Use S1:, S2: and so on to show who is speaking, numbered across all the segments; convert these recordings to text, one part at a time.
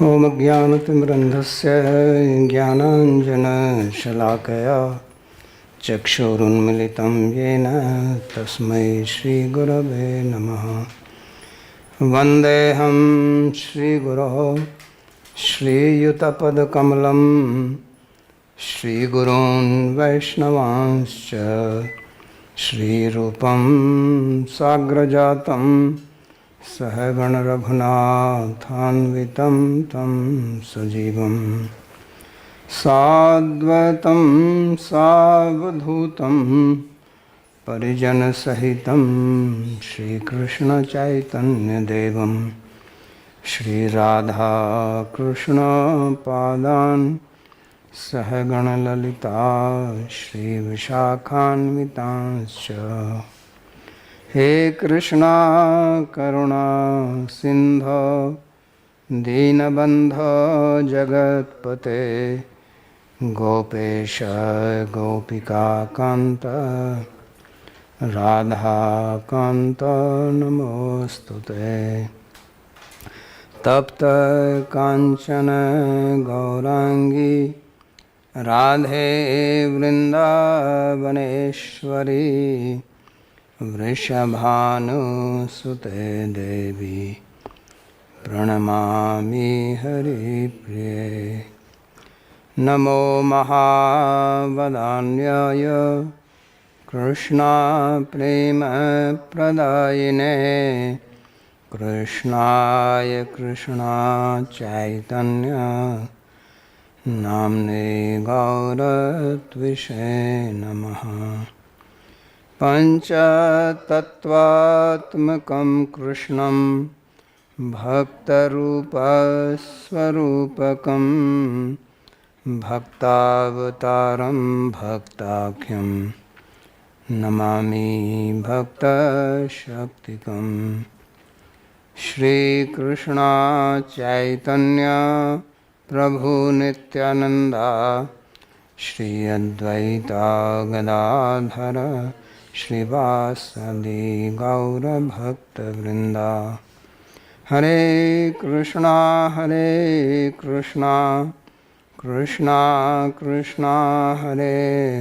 S1: ॐ ज्ञानतिमिरन्धस्य ज्ञानाञ्जनशलाकया चक्षुरुन्मिलितं येन तस्मै श्रीगुरवे नमः। वन्देऽहं श्रीगुरोः श्रीयुतपदकमलं श्रीगुरून् वैष्णवांश्च श्रीरूपं साग्रजातं सहगणरघुनाथान्वितं तं सजीवं साद्वैतं सावधूतं परिजनसहितं श्रीकृष्णचैतन्यदेवं श्रीराधाकृष्णपादान् सहगणललिता श्रीविशाखान्वितांश्च। हे कृष्णा करुणा सिंधो दीनबंधो जगत्पते गोपेश गोपिका कांत राधा कांत नमोस्तुते। तप्त कांचन गौरांगी राधे वृंदावनेश्वरी वृषभानुसुते देवी प्रणमामि हरिप्रिये। नमो महावदान्याय कृष्णा प्रेम प्रदायिने कृष्णाय कृष्णा चैतन्य नाम्ने गौरत्विषे नमः। पंचतत्वात्मकं कृष्णं भक्तरूपस्वरूपकं भक्तावतारं भक्ताख्यं नमामि भक्तशक्तिकं। श्रीकृष्ण चैतन्य प्रभु नित्यानंदा श्री अद्वैता गदाधर श्रीवासदि गौरभक्तवृंदा। हरे कृष्णा कृष्णा कृष्णा हरे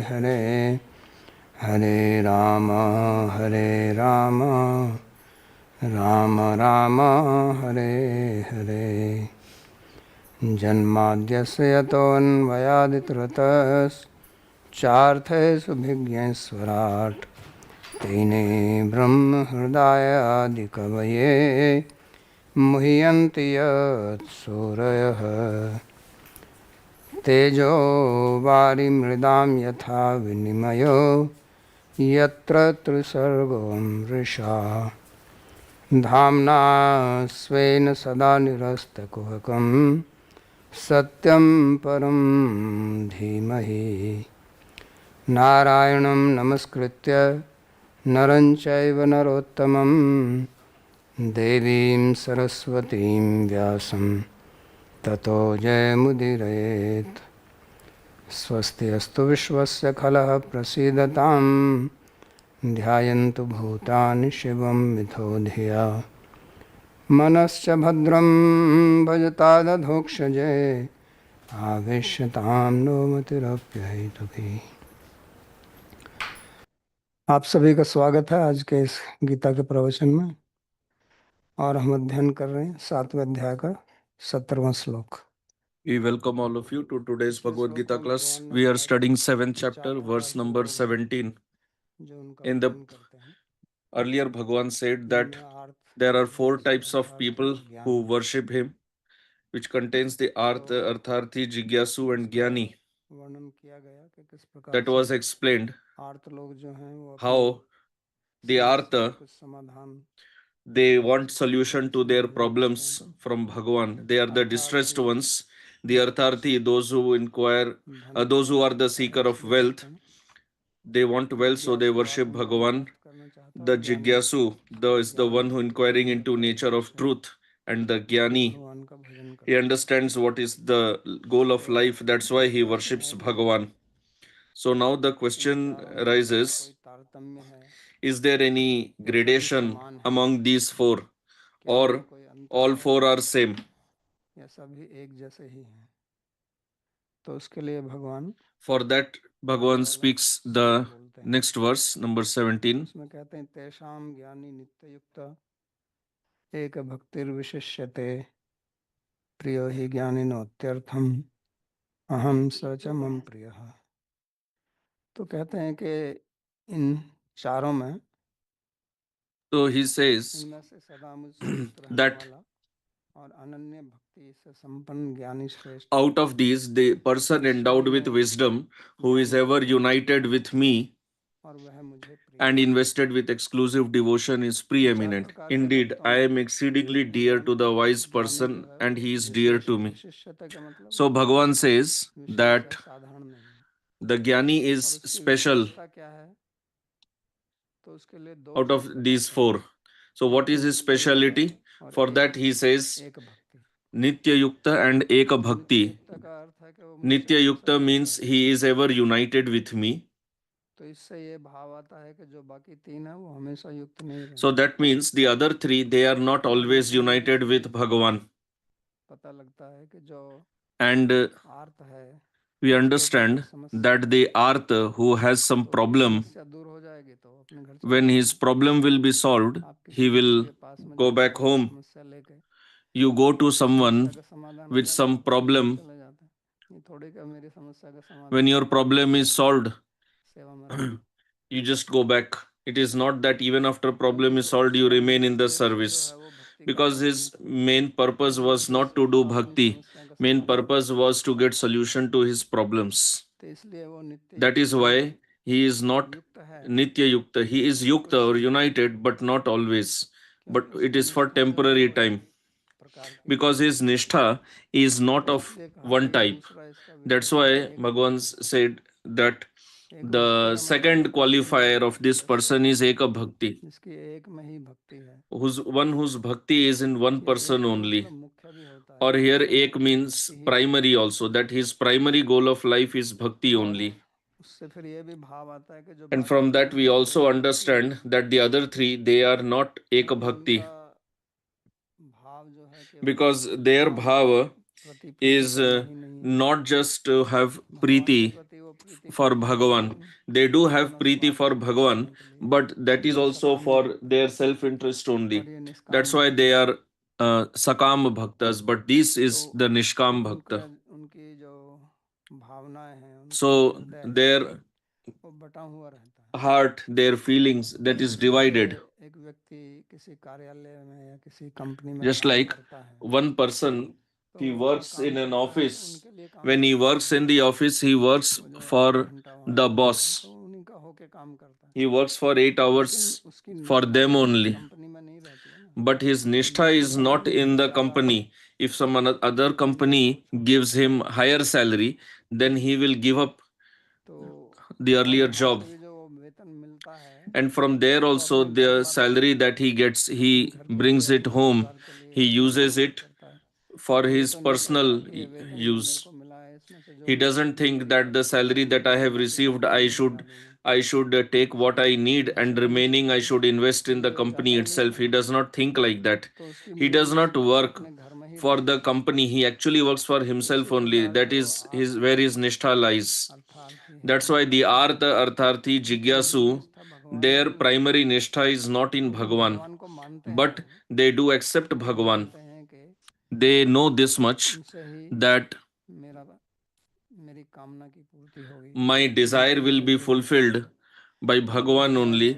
S1: हरे हरे राम राम राम हरे हरे। जन्माद्यस्य यतोऽन्वयादितरतश्चार्थेषु तेने ब्रह्म हृदयादिकवये मुह्यन्ति यत्सूरयः। तेजो वारिमृदां यथा विनिमयो यत्र त्रिसर्गो मृषा धाम्ना स्वेन सदा निरस्तकुहकं सत्यं परं धीमहि। नारायणं नमस्कृत्य नरं चैव नरोत्तमं देवीं सरस्वतीं व्यासं ततो जयमुदीरयेत्। स्वस्ति अस्तु विश्वस्य खलः प्रसीदतां ध्यायन्तु भूतानि शिवं मिथो धिया। मनश्च भद्रं भजतादधोक्षजे आवेश्यतां नो मतिरप्यहेतुभिः। आप सभी का स्वागत है आज के इस गीता के प्रवचन में, और हम अध्ययन कर रहे हैं 7वें अध्याय का 17वां श्लोक।
S2: We welcome all of you to today's Bhagavad-Gita class. We are studying 7th chapter, verse number 17. In the earlier, Bhagavan said that there are 4 types of people who worship him, which contains the Artharthi, Jigyasu and Gyani. That was explained how the Artha, they want solution to their problems from Bhagavan. They are the distressed ones. The Artharthi, those who inquire, those who are the seeker of wealth, they want wealth, so they worship Bhagavan. The Jigyasu, is the one who inquiring into nature of truth, and the Gyani, he understands what is the goal of life. That's why he worships Bhagavan. So now the question arises, is there any gradation among these 4, or all 4 are same?
S1: या सभी एक जैसे ही हैं। तो उसके लिए भगवान
S2: For that, Bhagavan speaks the next verse, number 17.
S1: उसमें कहते हैं तेषाम ज्ञानी नित्य युक्त एक भक्तिर्विशिष्यते प्रियो हि ज्ञानिनोत्यर्थम अहम स च मम प्रियः। तो कहते हैं कि इन चारों में
S2: So he says
S1: इनमें से सदा मुझसे युक्त रहने
S2: that
S1: वाला और अनन्य भक्ति से संपन्न ज्ञानी श्रेष्ठ
S2: out of these, the person endowed with wisdom, who is ever united with me
S1: और वह मुझे प्रिय
S2: and invested with exclusive devotion, is preeminent. Indeed, I am exceedingly dear to the wise person, and he is dear to me.
S1: विशिष्यता का मतलब
S2: So Bhagavan says
S1: विशेष है,
S2: that
S1: साधारण नहीं है।
S2: the Jnani
S1: और
S2: is
S1: उसकी
S2: special
S1: विशेषता क्या है? तो उसके लिए दो
S2: out
S1: चीज
S2: of these
S1: बताते हैं।
S2: four. So what is his speciality?
S1: और
S2: For that he says
S1: एक भक्ति।
S2: Nitya Yukta and Eka
S1: नित्य
S2: Bhakti.
S1: युक्त का अर्थ है कि वो मुझसे
S2: Nitya
S1: हमेशा
S2: Yukta
S1: युक्त
S2: means
S1: रहता
S2: he is ever united with me.
S1: तो इससे ये भाव आता है कि जो बाकी तीन है वो हमेशा युक्त नहीं रहते।
S2: So that means the other three, they are not always united with Bhagavan.
S1: पता लगता है कि जो
S2: And
S1: आर्त है
S2: we understand that the Artha who has some problem,
S1: समस्या दूर हो जाएगी तो अपने घर
S2: when his problem will be solved, he will go back home.
S1: समस्या लेके
S2: You go to someone
S1: का समाधान हो
S2: with
S1: जाता
S2: some
S1: है,
S2: problem.
S1: चले जाते हैं। ये थोड़ी का मेरी समस्या का समाधान
S2: When your problem is solved,
S1: सेवा में रहना।
S2: you just go back. It is not that even after problem is solved, you remain in the service. Because his main purpose was not to do bhakti. Main purpose was to get solution to his problems.
S1: तो इसलिए वो नित्य
S2: That is why he is not
S1: युक्त है,
S2: Nitya Yukta. He is Yukta or united, but not always. But it is for temporary time.
S1: प्रकार की
S2: Because his nishtha is not of
S1: इसलिए कहा
S2: one
S1: कि
S2: type.
S1: दूसरा इसका
S2: That's
S1: विशेषण
S2: why
S1: एक
S2: Bhagavan said that
S1: एक
S2: the
S1: भक्ति का मतलब
S2: second
S1: होता है कि
S2: qualifier of this person is Eka Bhakti,
S1: जिसकी एक में ही भक्ति है।
S2: whose bhakti is in one
S1: ये
S2: person
S1: एक का
S2: only.
S1: मतलब मुख्य भी होता है,
S2: Or here
S1: उसका
S2: Ek
S1: मुख्य
S2: means
S1: भक्ति ही
S2: primary also, that his primary goal of life is bhakti
S1: और
S2: only.
S1: उससे फिर ये भी भाव आता है कि जो
S2: And
S1: बाकी
S2: from that
S1: तीन
S2: we
S1: हैं वो
S2: also
S1: एक भक्ति है,
S2: understand that the other three, they are not Eka
S1: क्योंकि
S2: Bhakti,
S1: उनका भाव जो है केवल
S2: because their bhava
S1: प्रति प्रीति
S2: is
S1: करना ही नहीं है।
S2: not just to have
S1: भगवान के
S2: preeti
S1: प्रति वो प्रीति
S2: for
S1: करते हैं,
S2: Bhagavan.
S1: लेकिन
S2: They do have
S1: अपना
S2: preeti
S1: स्वार्थ
S2: for
S1: सिद्ध
S2: Bhagavan,
S1: करने के लिए
S2: but that is
S1: वो
S2: also
S1: सकाम
S2: for
S1: भक्त
S2: their
S1: हैं
S2: self-interest
S1: और
S2: only.
S1: ये निष्काम
S2: That's why
S1: भक्त
S2: they
S1: हैं।
S2: are Sakam Bhaktas, but this
S1: तो
S2: is the Nishkam
S1: उनका
S2: Bhakta.
S1: उनकी जो भावनाएं हैं, उनका जो
S2: So
S1: हृदय है
S2: their
S1: वो बटा हुआ रहता है।
S2: heart, their feelings, that is
S1: जैसे
S2: divided.
S1: एक व्यक्ति किसी कार्यालय में या किसी कंपनी में
S2: Just
S1: काम
S2: like
S1: करता है
S2: one person,
S1: तो
S2: he
S1: वो जहाँ
S2: works in
S1: काम
S2: an
S1: करता है तो
S2: office.
S1: उनके लिए काम
S2: When he
S1: करता
S2: works in the office, he works
S1: है, वो जो 8
S2: for
S1: घंटा वहाँ
S2: the
S1: काम कर रहा है
S2: boss.
S1: तो उन्हीं का होके काम करता है,
S2: He works for 8
S1: लेकिन
S2: hours
S1: उसकी
S2: for
S1: निष्ठा
S2: them
S1: तो उस
S2: only.
S1: कंपनी में नहीं रहती है ना।
S2: But his nishtha
S1: दूसरी
S2: is not
S1: कंपनी
S2: in
S1: उसको
S2: the
S1: ज्यादा
S2: company. If some other
S1: वेतन दे तो
S2: company
S1: छोड़
S2: gives
S1: देता
S2: him
S1: है।
S2: higher salary, then he will give up
S1: तो
S2: the
S1: और
S2: earlier
S1: वहां
S2: job.
S1: से भी जो वेतन मिलता है
S2: And from there
S1: वो
S2: also,
S1: अपने घर
S2: the
S1: वालों
S2: salary that he gets,
S1: अपने
S2: he
S1: घर के लिए,
S2: brings it
S1: अपने
S2: home.
S1: परिवार के लिए
S2: He
S1: अपने लिए
S2: uses
S1: यूज
S2: it
S1: करता है।
S2: for
S1: ये
S2: his
S1: तो नहीं कहता
S2: personal
S1: कि ये वेतन जो मेरे
S2: use.
S1: को मिला है इसमें से जो
S2: He
S1: मुझे
S2: doesn't think
S1: जरूरत है
S2: that the salary that I have
S1: बाकी
S2: received,
S1: कंपनी में लगा दूंगा।
S2: I should take what I need, and
S1: ऐसा नहीं
S2: remaining I
S1: सोचता,
S2: should invest in the
S1: इसलिए वो
S2: company
S1: जाता ही नहीं
S2: itself. He
S1: है।
S2: does not think like that.
S1: तो उसकी
S2: He
S1: मूल
S2: does not
S1: निष्ठा तो
S2: work
S1: अपने घर में ही
S2: for
S1: रहती
S2: the
S1: है।
S2: company. He actually works for himself
S1: इसी
S2: only.
S1: प्रकार
S2: That
S1: जो
S2: is his where his nishtha lies.
S1: अर्थार्थी
S2: That's
S1: हैं,
S2: why the Artha Artharthi
S1: उनकी मूल
S2: Jigyasu,
S1: निष्ठा भगवान में
S2: their
S1: ही है,
S2: primary nishtha is not in
S1: लेकिन
S2: Bhagavan,
S1: भगवान को मानते हैं
S2: but
S1: वो,
S2: they do accept
S1: वो
S2: Bhagavan.
S1: जानते हैं कि
S2: They know this much
S1: उनसे ही
S2: that
S1: मेरा मेरी कामना की पूर्ति होगी,
S2: my
S1: उनसे
S2: desire
S1: ही
S2: will be
S1: गति होगी।
S2: fulfilled by
S1: तो उनकी
S2: Bhagavan
S1: इच्छा से
S2: only.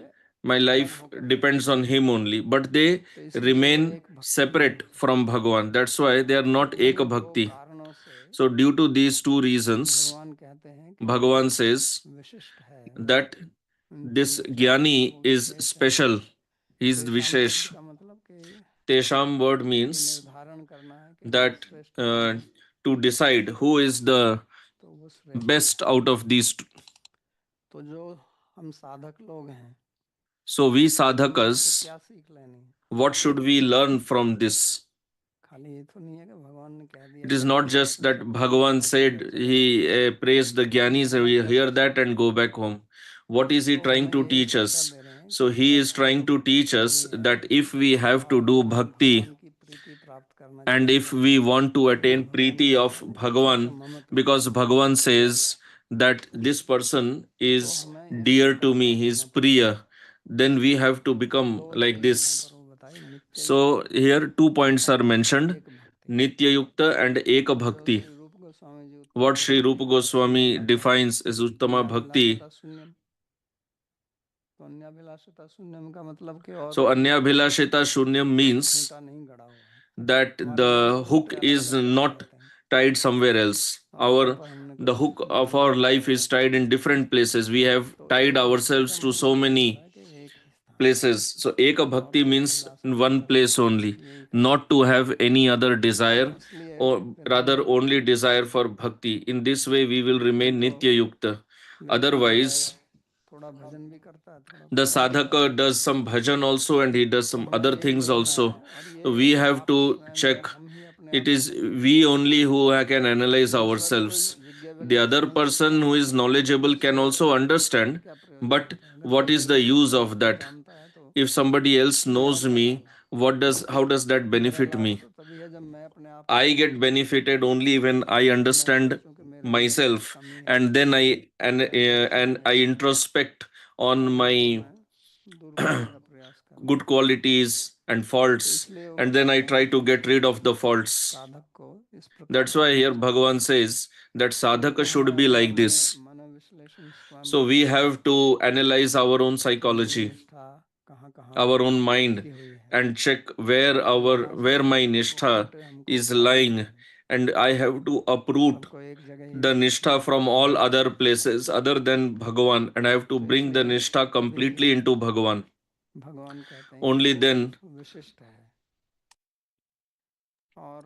S2: My
S1: अलग
S2: life
S1: होकर रहते
S2: depends
S1: हैं,
S2: on him only. But they
S1: तो इसलिए वो
S2: remain
S1: एक भक्ति नहीं
S2: separate
S1: है।
S2: from Bhagavan. That's why they are
S1: तो
S2: not
S1: इन्हीं
S2: Eka
S1: दो
S2: Bhakti.
S1: कारणों से
S2: So due to these two reasons,
S1: भगवान कहते हैं कि वो
S2: Bhagavan says
S1: विशिष्ट है,
S2: that
S1: नित्य
S2: this
S1: युक्त है,
S2: Jnani
S1: वो
S2: is
S1: विशेष है।
S2: special. He is
S1: तेषाम शब्द
S2: Vishesh.
S1: का मतलब कि
S2: Tesham word
S1: ये
S2: means
S1: निर्धारण करना है कि इनमें
S2: that
S1: श्रेष्ठ कौन है,
S2: to decide who is the
S1: तो वो श्रेष्ठ
S2: best
S1: है।
S2: out of these two.
S1: तो जो हम साधक लोग हैं,
S2: So we
S1: हमें इससे
S2: sadhakas,
S1: क्या सीख लेनी है?
S2: what should we learn from this?
S1: खाली ये तो नहीं है कि भगवान ने कह
S2: It
S1: दिया
S2: is
S1: कि
S2: not
S1: तुम
S2: just that
S1: अपने घर
S2: Bhagavan
S1: वालों के
S2: said,
S1: साथ चले जाओ,
S2: he praised the Gyanis,
S1: हमें
S2: we
S1: क्या
S2: hear
S1: सीखना
S2: that
S1: है?
S2: and go back home. What is he
S1: तो
S2: trying
S1: हमें
S2: to
S1: यही
S2: teach
S1: शिक्षा
S2: us?
S1: दे रहे हैं कि
S2: So he
S1: अगर
S2: is
S1: हमको
S2: trying to
S1: भक्ति
S2: teach us
S1: करनी है
S2: that if we have to
S1: और
S2: do
S1: हमें
S2: bhakti,
S1: भगवान की प्रीति प्राप्त
S2: And if we want to attain Preeti of Bhagavan, because Bhagavan says that this person is dear to me, he is Priya, then we have to become like this. So here 2 points are mentioned, Nitya Yukta and Eka Bhakti. What Sri Rupa Goswami defines as Uttama Bhakti. So Anyabhilashita Shunyam means that the hook is not tied somewhere else. The hook of our life is tied in different places. We have tied ourselves to so many places. So Eka Bhakti means in one place only, not to have any other desire, or rather only desire for bhakti. In this way we will remain Nitya Yukta. Otherwise, the sadhaka does some bhajan also and he does some other things also. So we have to check. It is we only who can analyze ourselves. The other person who is knowledgeable can also understand, but what is the use of that? If somebody else knows me, how does that benefit me? I get benefited only when I understand myself, and then I introspect on my good qualities and faults, and then I try to get rid of the faults. That's why here Bhagavan says that sadhaka should be like this. So we have to analyze our own psychology, our own mind, and check where my nishtha is lying, and I have to uproot the nishtha from all other places other than Bhagavan, and I have to bring the nishtha completely into Bhagavan. Only then.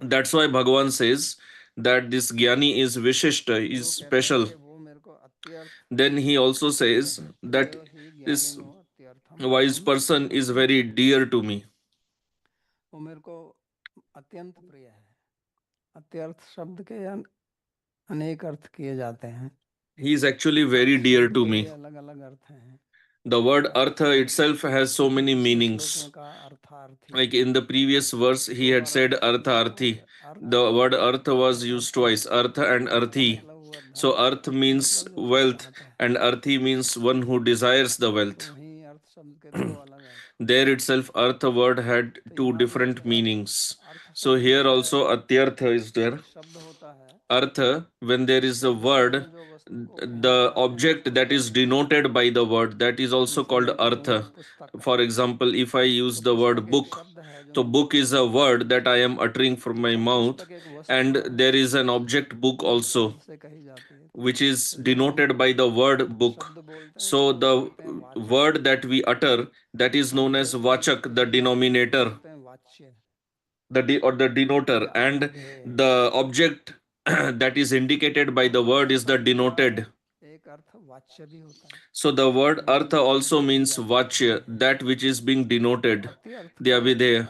S2: That's why Bhagavan says that this Gyani is Vishishta, is special. Then he also says that this wise person is very dear to me. He is actually very dear to me. The word artha itself has so many meanings. Like in the previous verse, he had said artha arthi. The word artha was used twice, artha and arthi. So arth means wealth and arthi means one who desires the wealth. There itself, artha word had two different meanings. So here also atyartha is there. Artha, when there is a word, the object that is denoted by the word, that is also called artha. For example, if I use the word book, so book is a word that I am uttering from my mouth, and there is an object book also, which is denoted by the word book. So the word that we utter, that is known as vachak, the denominator, or the denoter, and the object that is indicated by the word is the denoted. So the word artha also means vachya, that which is being denoted, the avideya.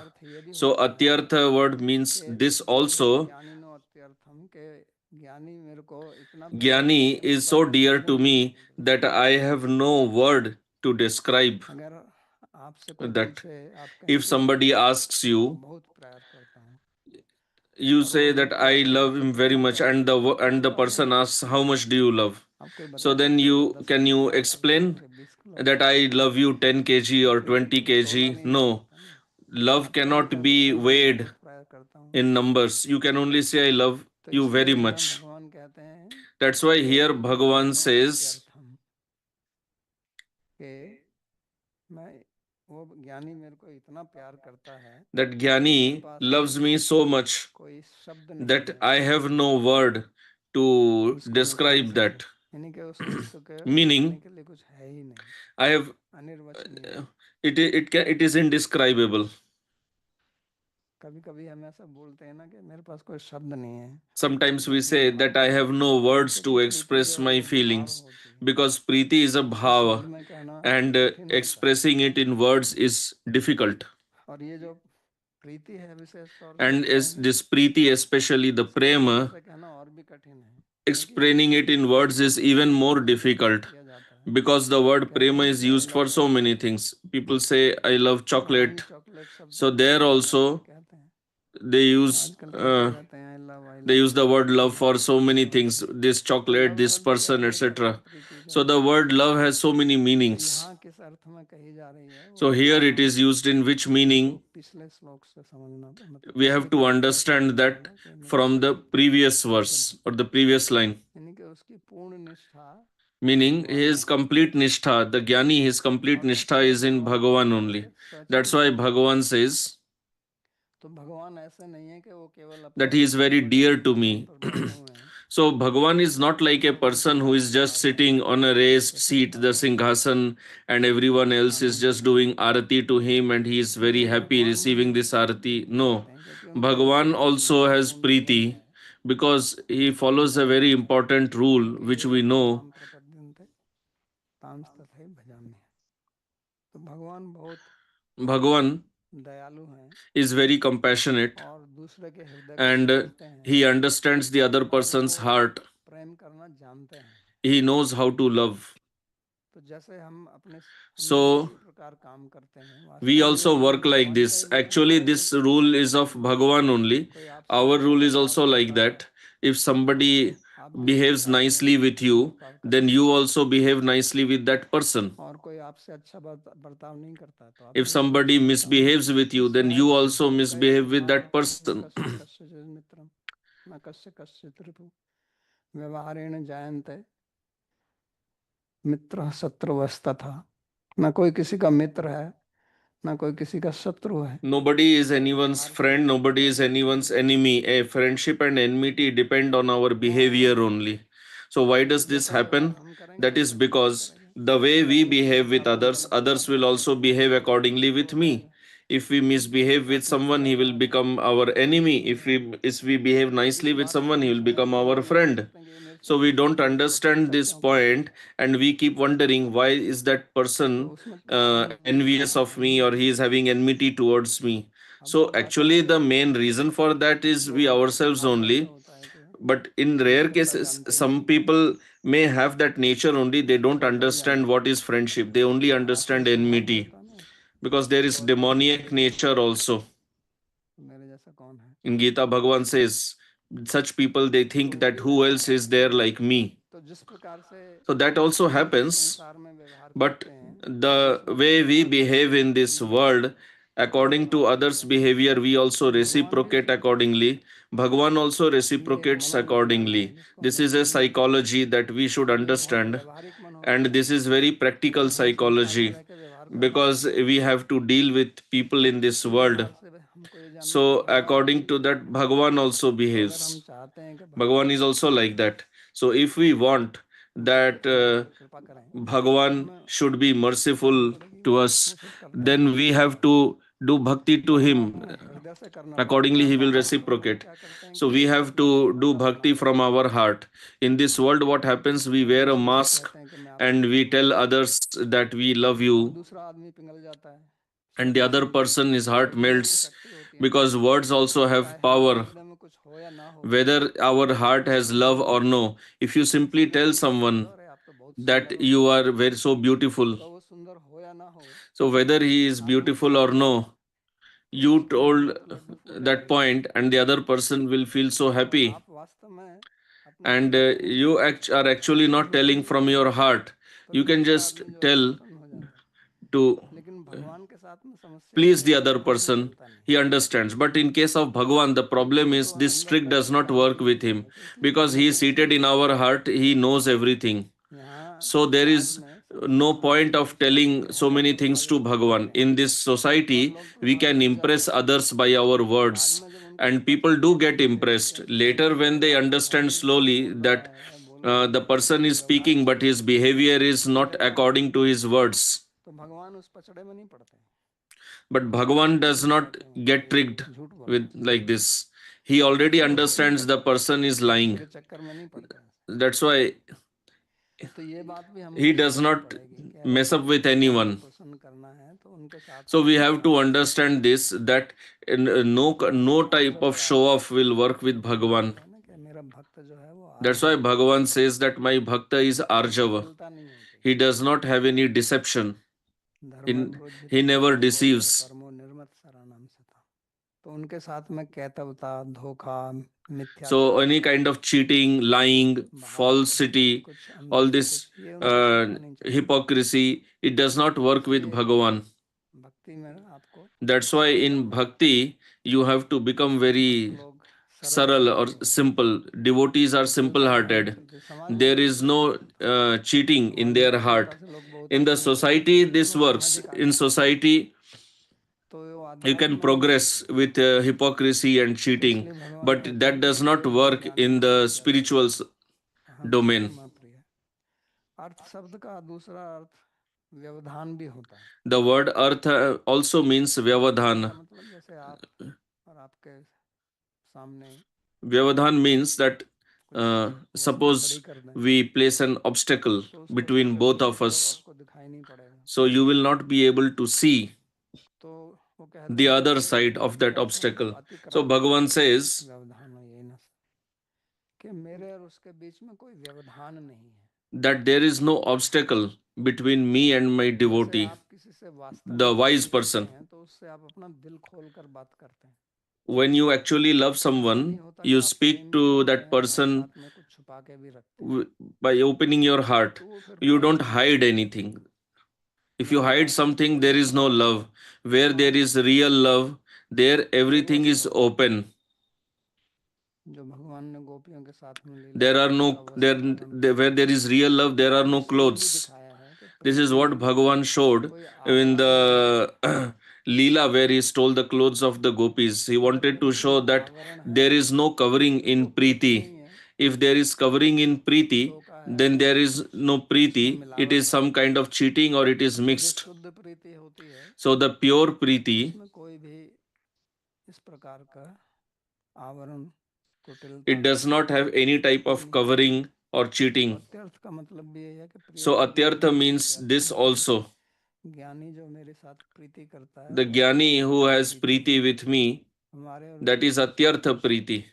S2: So atyartha word means this also. Gyani is so dear to me that I have no word to describe that. If somebody asks you, you say that I love him very much, and the person asks how much do you love, so then you explain that I love you 10 kg or 20 kg? No, love cannot be weighed in numbers. You can only say I love you very much. That's why here Bhagavan says that Gyani loves me so much that I have no word to describe that. Meaning, I have it is indescribable. Sometimes we say that I have no words to express my feelings, because Preeti is a bhava, and expressing it in words is difficult. And as this Preeti, especially the prema, explaining it in words is even more difficult, because the word prema is used for so many things. People say I love chocolate. So there also they use
S1: आजकल कहते रहते हैं I love I
S2: they
S1: love
S2: use the word love for so many things, this chocolate,
S1: love
S2: this
S1: शब्द क्या
S2: person,
S1: है? ये तो
S2: etc.
S1: प्रकृति के
S2: So the
S1: नियम
S2: word
S1: है।
S2: love has so many
S1: तो
S2: meanings.
S1: यहाँ किस अर्थ में कही जा रही है
S2: So
S1: वो
S2: here it is used in which meaning?
S1: वो पिछले श्लोक से समझना, मतलब
S2: We have
S1: पिछले
S2: to
S1: पंक्ति से
S2: understand
S1: समझना
S2: that
S1: होगा कि
S2: from the previous verse or the previous line.
S1: यानी कि उसकी पूर्ण निष्ठा
S2: Meaning
S1: भगवान
S2: his
S1: में है।
S2: complete nishtha, the Gyani, his complete
S1: और
S2: nishtha
S1: इसलिए
S2: is in
S1: भगवान
S2: Bhagavan
S1: कहते
S2: only.
S1: हैं सच
S2: That's
S1: हम
S2: why
S1: प्रिय।
S2: Bhagavan says
S1: तो भगवान ऐसे नहीं है कि वो केवल
S2: that
S1: अपने
S2: he is very
S1: बड़े
S2: dear to
S1: सिंहासन
S2: me.
S1: पर बैठे हुए हैं
S2: So Bhagavan is not like a
S1: और उनकी
S2: person who is
S1: Aarti
S2: just
S1: उतार रहे
S2: sitting
S1: हैं
S2: on a raised
S1: जैसे
S2: seat, the
S1: दिखाते हैं
S2: Singhasan, and everyone else is
S1: Anand
S2: just
S1: पूर्वक।
S2: doing arati to him and he is very
S1: नहीं,
S2: happy
S1: भगवान
S2: receiving this
S1: भी
S2: arati.
S1: प्रीति
S2: No,
S1: रखते हैं क्योंकि उनका
S2: Bhagavan
S1: बहुत
S2: also has
S1: महत्वपूर्ण नियम
S2: preeti
S1: है
S2: because he follows a very important rule
S1: कि
S2: which
S1: ये
S2: we
S1: यथा
S2: know.
S1: माम प्रपद्यन्ते तांस तथैव भजामि। तो भगवान बहुत
S2: Bhagavan
S1: दयालु हैं
S2: is very compassionate
S1: और दूसरे के हृदय को
S2: and
S1: समझते हैं
S2: he understands the other
S1: और वो
S2: person's heart.
S1: प्रेम करना जानते हैं।
S2: He knows how to love.
S1: तो जैसे हम भी
S2: So
S1: इसी प्रकार काम करते हैं,
S2: we
S1: वास्तव में ये
S2: also
S1: नियम
S2: work like
S1: भगवान का
S2: this.
S1: ही नियम है।
S2: Actually, this rule is of Bhagavan only.
S1: कोई आपसे
S2: Our
S1: अच्छा
S2: rule is
S1: बर्ताव
S2: also like
S1: करता है
S2: that. If somebody
S1: तो आप भी उस
S2: behaves
S1: प्रकार से
S2: nicely with
S1: अच्छा
S2: you,
S1: बर्ताव
S2: then
S1: करें
S2: you also behave nicely with that person.
S1: और कोई आपसे अच्छा बर्ताव नहीं करता है तो आप
S2: If
S1: भी उससे अच्छा
S2: somebody
S1: बर्ताव करें।
S2: misbehaves with you, then you also
S1: कैसे
S2: misbehave with
S1: मानो
S2: that person.
S1: कस्य कस्यचित् मित्रम न कस्य कश्चित् रिपुः व्यवहारेण जायन्ते मित्रः शत्रुवस्तथा। न कोई किसी का मित्र है ना कोई किसी का शत्रु है।
S2: Nobody is anyone's
S1: व्यवहार के
S2: friend,
S1: आधार
S2: nobody
S1: पर
S2: is
S1: एक
S2: anyone's
S1: दूसरे से
S2: enemy. A friendship and enmity depend on our behavior only. So why does this
S1: जैसा व्यवहार
S2: happen?
S1: हम करेंगे
S2: That is
S1: वैसा दूसरे
S2: because
S1: करेंगे।
S2: the way we behave with
S1: अपना
S2: others,
S1: तलक
S2: others will
S1: लगाएंगे
S2: also
S1: तो वो
S2: behave
S1: हमारे
S2: accordingly
S1: शत्रु
S2: with
S1: हो
S2: me.
S1: जाएगा।
S2: If we misbehave with
S1: अपना
S2: someone,
S1: तिलक
S2: he will
S1: लगाएंगे
S2: become
S1: तो वो
S2: our
S1: हमारे
S2: enemy.
S1: शत्रु हो जाएगा।
S2: If we behave
S1: तो इस
S2: nicely with
S1: बात को
S2: someone, he
S1: हम
S2: will become
S1: समझते
S2: our
S1: हुए ये
S2: friend.
S1: सोचते हैं कि ये मेरे से
S2: So we don't
S1: मेरे प्रति
S2: understand
S1: अच्छा
S2: this
S1: क्यों करता है,
S2: point, and we keep wondering why is that
S1: तो
S2: person
S1: उसमें कारण
S2: envious
S1: कारण
S2: of
S1: है।
S2: me or he is having enmity towards me.
S1: अब
S2: So
S1: वो बात
S2: actually
S1: ऐसी
S2: the
S1: है कि
S2: main reason for that is we
S1: लोगों के
S2: ourselves
S1: स्वभाव में ऐसा
S2: only.
S1: होता है कि
S2: But in
S1: वो
S2: rare
S1: मित्रता
S2: cases,
S1: जानते ही
S2: some
S1: नहीं है।
S2: people may have that nature only. They don't
S1: शत्रु
S2: understand
S1: जानते
S2: what
S1: हैं।
S2: is friendship. They only
S1: आसुरी
S2: understand
S1: स्वभाव जो
S2: enmity
S1: होता है ना,
S2: because there is
S1: वो असुर से
S2: demoniac
S1: प्रेरित होता
S2: nature
S1: है।
S2: also.
S1: तो मेरे जैसा कौन है।
S2: In Gita, Bhagavan says, such people they
S1: तो
S2: think that
S1: ये
S2: who else is there like me.
S1: तो जिस प्रकार से
S2: So that also
S1: हम इस
S2: happens.
S1: संसार में व्यवहार
S2: But
S1: करते हैं
S2: the
S1: दूसरों से
S2: way we
S1: व्यवहार
S2: behave
S1: करते
S2: in
S1: हैं
S2: this
S1: हम भी
S2: world,
S1: उसी
S2: according to
S1: प्रकार
S2: others'
S1: करते हैं।
S2: behavior, we also
S1: तो भगवान भी
S2: reciprocate
S1: उसी प्रकार करते
S2: accordingly.
S1: हैं।
S2: Bhagavan also
S1: ये एक
S2: reciprocates
S1: मनोविज्ञान है
S2: accordingly.
S1: जिसको
S2: This
S1: हमें
S2: is a
S1: समझना चाहिए।
S2: psychology that we should
S1: ये बहुत
S2: understand.
S1: व्यवहारिक मन होता
S2: And
S1: है
S2: this is very
S1: क्योंकि
S2: practical
S1: हमें संसार में
S2: psychology
S1: रह के व्यवहार करना
S2: because
S1: है।
S2: we have to deal with people in this
S1: उसी
S2: world.
S1: व्यवहार से हमको ये जानना है कि
S2: So
S1: भगवान भी
S2: according to that, Bhagavan also
S1: तो अगर हम
S2: behaves.
S1: चाहते हैं कि
S2: Bhagavan is
S1: भगवान
S2: also like that. So if we want
S1: हम पे
S2: that
S1: कृपा करें तो
S2: Bhagavan
S1: हमें
S2: should be
S1: भक्ति करनी
S2: merciful
S1: पड़ेगी।
S2: to
S1: वो
S2: us,
S1: खुद करते हैं।
S2: then we have to do bhakti to
S1: तो हमें
S2: him.
S1: अपने हृदय से करना
S2: Accordingly,
S1: पड़ेगा।
S2: he will
S1: तो हम
S2: reciprocate.
S1: क्या करते हैं
S2: So
S1: कि
S2: we have
S1: अपना
S2: to do
S1: पर्दा बना
S2: bhakti
S1: लेते
S2: from
S1: हैं
S2: our heart. In this world, what happens? We
S1: और
S2: wear a
S1: दूसरे से
S2: mask
S1: कहते हैं कि मैं आपसे
S2: and we
S1: प्रेम
S2: tell
S1: करता हूँ
S2: others that we love
S1: और
S2: you,
S1: दूसरा आदमी पिघल जाता है
S2: and the
S1: शब्दों
S2: other
S1: से।
S2: person, his
S1: तो
S2: heart
S1: हृदय में
S2: melts
S1: शक्ति होती है ना,
S2: because words also
S1: चाहे
S2: have
S1: हमारे
S2: power.
S1: हृदय में कुछ हो या ना हो
S2: Whether our
S1: लेकिन
S2: heart
S1: हम
S2: has
S1: उसको
S2: love
S1: बोल
S2: or
S1: देते हैं
S2: no, if you
S1: किसी
S2: simply
S1: को
S2: tell
S1: भी बोल देते हो
S2: someone
S1: अरे आप तो बहुत सुंदर
S2: that
S1: हो।
S2: you are very so beautiful,
S1: तो वो सुंदर हो या ना हो
S2: so whether he is
S1: आदमी
S2: beautiful
S1: पिघल
S2: or
S1: जाएगा।
S2: no,
S1: तो
S2: you
S1: उसके हृदय
S2: told
S1: में तो लड्डू फूट
S2: that
S1: जाएंगे।
S2: point and the other person will feel so
S1: तो
S2: happy.
S1: आप वास्तव में अपने
S2: And
S1: हृदय से नहीं कह
S2: you
S1: रहे हैं,
S2: are actually not
S1: हृदय
S2: telling
S1: से कह
S2: from
S1: रहे
S2: your
S1: हैं
S2: heart.
S1: तो
S2: You can
S1: दूसरा
S2: just
S1: आदमी जो है
S2: tell
S1: प्रसन्न हो जाता है।
S2: to
S1: लेकिन भगवान के साथ में समस्या
S2: please
S1: ये
S2: the
S1: है कि
S2: other
S1: आदमी
S2: person.
S1: बोलता नहीं।
S2: He understands. But in case of Bhagavan, the problem
S1: वो
S2: is
S1: तो
S2: this
S1: अंदर
S2: trick
S1: बैठ
S2: does
S1: के
S2: not work
S1: जानते
S2: with
S1: रहता
S2: him
S1: है क्योंकि
S2: because he
S1: हृदय
S2: is
S1: में
S2: seated in our heart. He knows everything.
S1: यहाँ
S2: So there
S1: समाज
S2: is
S1: में
S2: no
S1: संसार में
S2: point
S1: हम
S2: of
S1: इस तरह के
S2: telling so
S1: व्यवहार
S2: many things to
S1: प्रभावित हो जाते
S2: Bhagavan.
S1: हैं
S2: In this
S1: और
S2: society,
S1: लोग
S2: we
S1: प्रभावित
S2: can
S1: हो जाते
S2: impress
S1: हैं।
S2: others by our
S1: बाद
S2: words.
S1: में जब उनको
S2: And
S1: पता
S2: people
S1: चलता
S2: do
S1: है
S2: get
S1: कि ये व्यक्ति
S2: impressed.
S1: ऐसा है
S2: Later, when they
S1: तो है
S2: understand
S1: ही नहीं, बस
S2: slowly
S1: बोल रहा
S2: that
S1: है बोल रहा है
S2: the person
S1: लेकिन
S2: is
S1: व्यवहार
S2: speaking, but his behavior is
S1: नहीं
S2: not
S1: बदला है।
S2: according to his words.
S1: तो भगवान उस पचड़े में नहीं पड़ते हैं।
S2: But
S1: वो
S2: Bhagavan does
S1: समझ
S2: not
S1: जाते हैं कि
S2: get
S1: ये
S2: tricked
S1: झूठ बोल रहा
S2: with
S1: है
S2: like this. He already
S1: तो इसलिए
S2: understands the person is
S1: किसी
S2: lying.
S1: के चक्कर में नहीं पड़ते हैं।
S2: That's why
S1: तो ये बात भी
S2: he
S1: हमको
S2: does
S1: समझनी
S2: not
S1: पड़ेगी कि अगर
S2: mess up with
S1: भगवान को
S2: anyone.
S1: प्रसन्न करना है तो उनके साथ
S2: So
S1: में
S2: we
S1: किस
S2: have
S1: तरह
S2: to
S1: से रहना है।
S2: understand this that no type of show off will work with
S1: भगवान
S2: Bhagavan.
S1: कहते हैं ना कि मेरा भक्त जो है वो
S2: That's why
S1: आर्जव है,
S2: Bhagavan says that my bhakta is
S1: उसको
S2: Arjava.
S1: छलता नहीं होती।
S2: He does not have any deception.
S1: धर्म
S2: He
S1: प्रोज्झित
S2: never
S1: केशव
S2: deceives.
S1: कर्मो निर्मत सराणाम सता। तो उनके साथ में कैतवता, धोखा,
S2: So
S1: मिथ्याचार,
S2: any kind of cheating, lying, falsity,
S1: कुछ
S2: all
S1: अंधेर,
S2: this
S1: कुछ ये उनको करना नहीं चाहिए।
S2: hypocrisy, it does not work with
S1: इसलिए
S2: Bhagavan.
S1: भक्ति में आपको
S2: That's why in bhakti you have to become
S1: भक्त
S2: very
S1: लोग सरल
S2: saral or
S1: स्वभाव के होते हैं।
S2: simple. Devotees are
S1: कोई
S2: simple
S1: धोखा नहीं
S2: hearted.
S1: देते। समाज में
S2: There
S1: भी
S2: is no cheating in
S1: हमारी
S2: their
S1: मानवता
S2: heart.
S1: से लोग बहुत
S2: In the
S1: आते हैं,
S2: society this
S1: उसमें
S2: works.
S1: सामाजिक
S2: In
S1: आचरण होता है।
S2: society
S1: तो वो
S2: you can
S1: अध्यात्म में
S2: progress with hypocrisy and
S1: तो
S2: cheating,
S1: इसलिए भगवान
S2: but
S1: कहते हैं
S2: that
S1: कि
S2: does not
S1: एक
S2: work
S1: ज्ञानी
S2: in the
S1: नित्य युक्त
S2: spiritual
S1: अहम सच
S2: domain.
S1: में प्रिय। अर्थ शब्द का दूसरा अर्थ व्यवधान भी होता है।
S2: The word artha also means
S1: व्यवधान
S2: vyavadhan.
S1: का मतलब जैसे आप और आपके सामने
S2: Vyavadhan means that
S1: कुछ वस्तु खड़ी
S2: suppose
S1: कर दें
S2: we place an obstacle
S1: तो उसको
S2: between
S1: छोटे
S2: both
S1: दूर
S2: of
S1: से तो
S2: us,
S1: आपको दिखाई नहीं पड़ेगा।
S2: so you will not be able to see
S1: तो वो कहते
S2: the
S1: हैं
S2: other
S1: कि
S2: side of
S1: भक्ति
S2: that
S1: करते हैं तो
S2: obstacle. So
S1: अतिक्रांत
S2: Bhagavan says
S1: व्यवधान हो, यही ना कि मेरे और उसके बीच में कोई व्यवधान नहीं है।
S2: that there is no obstacle between me and my
S1: जैसे
S2: devotee,
S1: आप किसी से
S2: the
S1: वास्तविक
S2: wise
S1: प्रेम करते
S2: person.
S1: हैं तो उससे आप अपना दिल खोलकर बात करते हैं।
S2: When you actually love
S1: ऐसा नहीं
S2: someone,
S1: होता कि
S2: you
S1: आप
S2: speak
S1: प्रेम भी
S2: to
S1: करते
S2: that
S1: हैं और
S2: person
S1: साथ में कुछ छुपा के भी रखते हैं,
S2: by opening your heart.
S1: तो वो फिर
S2: You
S1: प्रेम
S2: don't
S1: नहीं है।
S2: hide anything. If you
S1: वहाँ
S2: hide something, there is no love. Where
S1: वहाँ
S2: there is real love, there
S1: वो
S2: everything is
S1: स्वरूप
S2: open.
S1: जो भगवान ने गोपियों के साथ में लीला
S2: There
S1: की
S2: are
S1: थी,
S2: no
S1: उसका वस्त्र हरण किया।
S2: where there is real love, there are
S1: और
S2: no
S1: इस लिए भी
S2: clothes.
S1: दिखाया है कि
S2: This is
S1: प्रीति
S2: what
S1: में
S2: Bhagavan showed
S1: कोई
S2: in
S1: आवरण नहीं है।
S2: the Leela where he stole the clothes of the gopis. He
S1: अगर
S2: wanted to
S1: प्रीति
S2: show
S1: में
S2: that
S1: आवरण है
S2: there is no covering
S1: फिर वो
S2: in
S1: प्रीति
S2: Preeti.
S1: नहीं है,
S2: If there is covering in Preeti,
S1: धोखा है,
S2: then there is no
S1: उसमें
S2: Preeti. It
S1: मिलावट
S2: is
S1: है।
S2: some kind of cheating or it is
S1: और जो
S2: mixed.
S1: शुद्ध प्रीति होती है
S2: So the pure Preeti,
S1: उसमें कोई भी इस प्रकार का आवरण, कुटिलता,
S2: it does not have any type
S1: नहीं
S2: of
S1: होती।
S2: covering or
S1: तो
S2: cheating.
S1: अत्यर्थ का मतलब भी यही है कि प्रिय
S2: So
S1: तो ज्ञानी
S2: Atyartha
S1: है,
S2: means this
S1: अध्यात्म है।
S2: also.
S1: ज्ञानी जो मेरे साथ प्रीति करता है
S2: The
S1: वो
S2: Jnani who
S1: अत्यर्थ
S2: has
S1: प्रीति है।
S2: Preeti with me,
S1: हमारे और
S2: that
S1: उसके
S2: is
S1: बीच में
S2: Atyartha
S1: कुछ
S2: Preeti.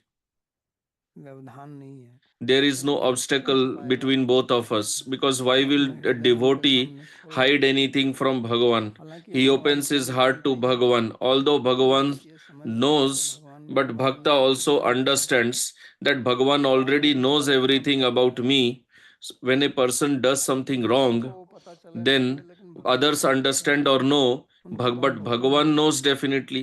S1: व्यवधान नहीं है।
S2: There is
S1: तो
S2: no
S1: वो क्यों
S2: obstacle
S1: छुपाएगा
S2: between
S1: अपने
S2: both of us, because why
S1: को
S2: will
S1: अपने
S2: a
S1: हृदय उनके
S2: devotee
S1: सामने खोल
S2: hide
S1: देगा।
S2: anything from Bhagavan?
S1: हालांकि
S2: He
S1: भगवान
S2: opens
S1: को
S2: his
S1: भी
S2: heart to
S1: जानते हैं,
S2: Bhagavan. Although Bhagavan
S1: भक्त ये समझते हैं कि
S2: knows,
S1: भगवान मेरे
S2: but
S1: बारे
S2: Bhakta
S1: में सब कुछ
S2: also
S1: जानते हैं।
S2: understands that Bhagavan
S1: तो आप
S2: already
S1: जब
S2: knows
S1: गलत काम
S2: everything
S1: करते
S2: about
S1: हैं
S2: me. When a person does something
S1: दूसरों को
S2: wrong,
S1: वो पता चले ना चले,
S2: then
S1: लेकिन भगवान
S2: others
S1: को पता चले,
S2: understand or know,
S1: उनके पास
S2: but
S1: धोखा नहीं
S2: Bhagavan
S1: है।
S2: knows definitely.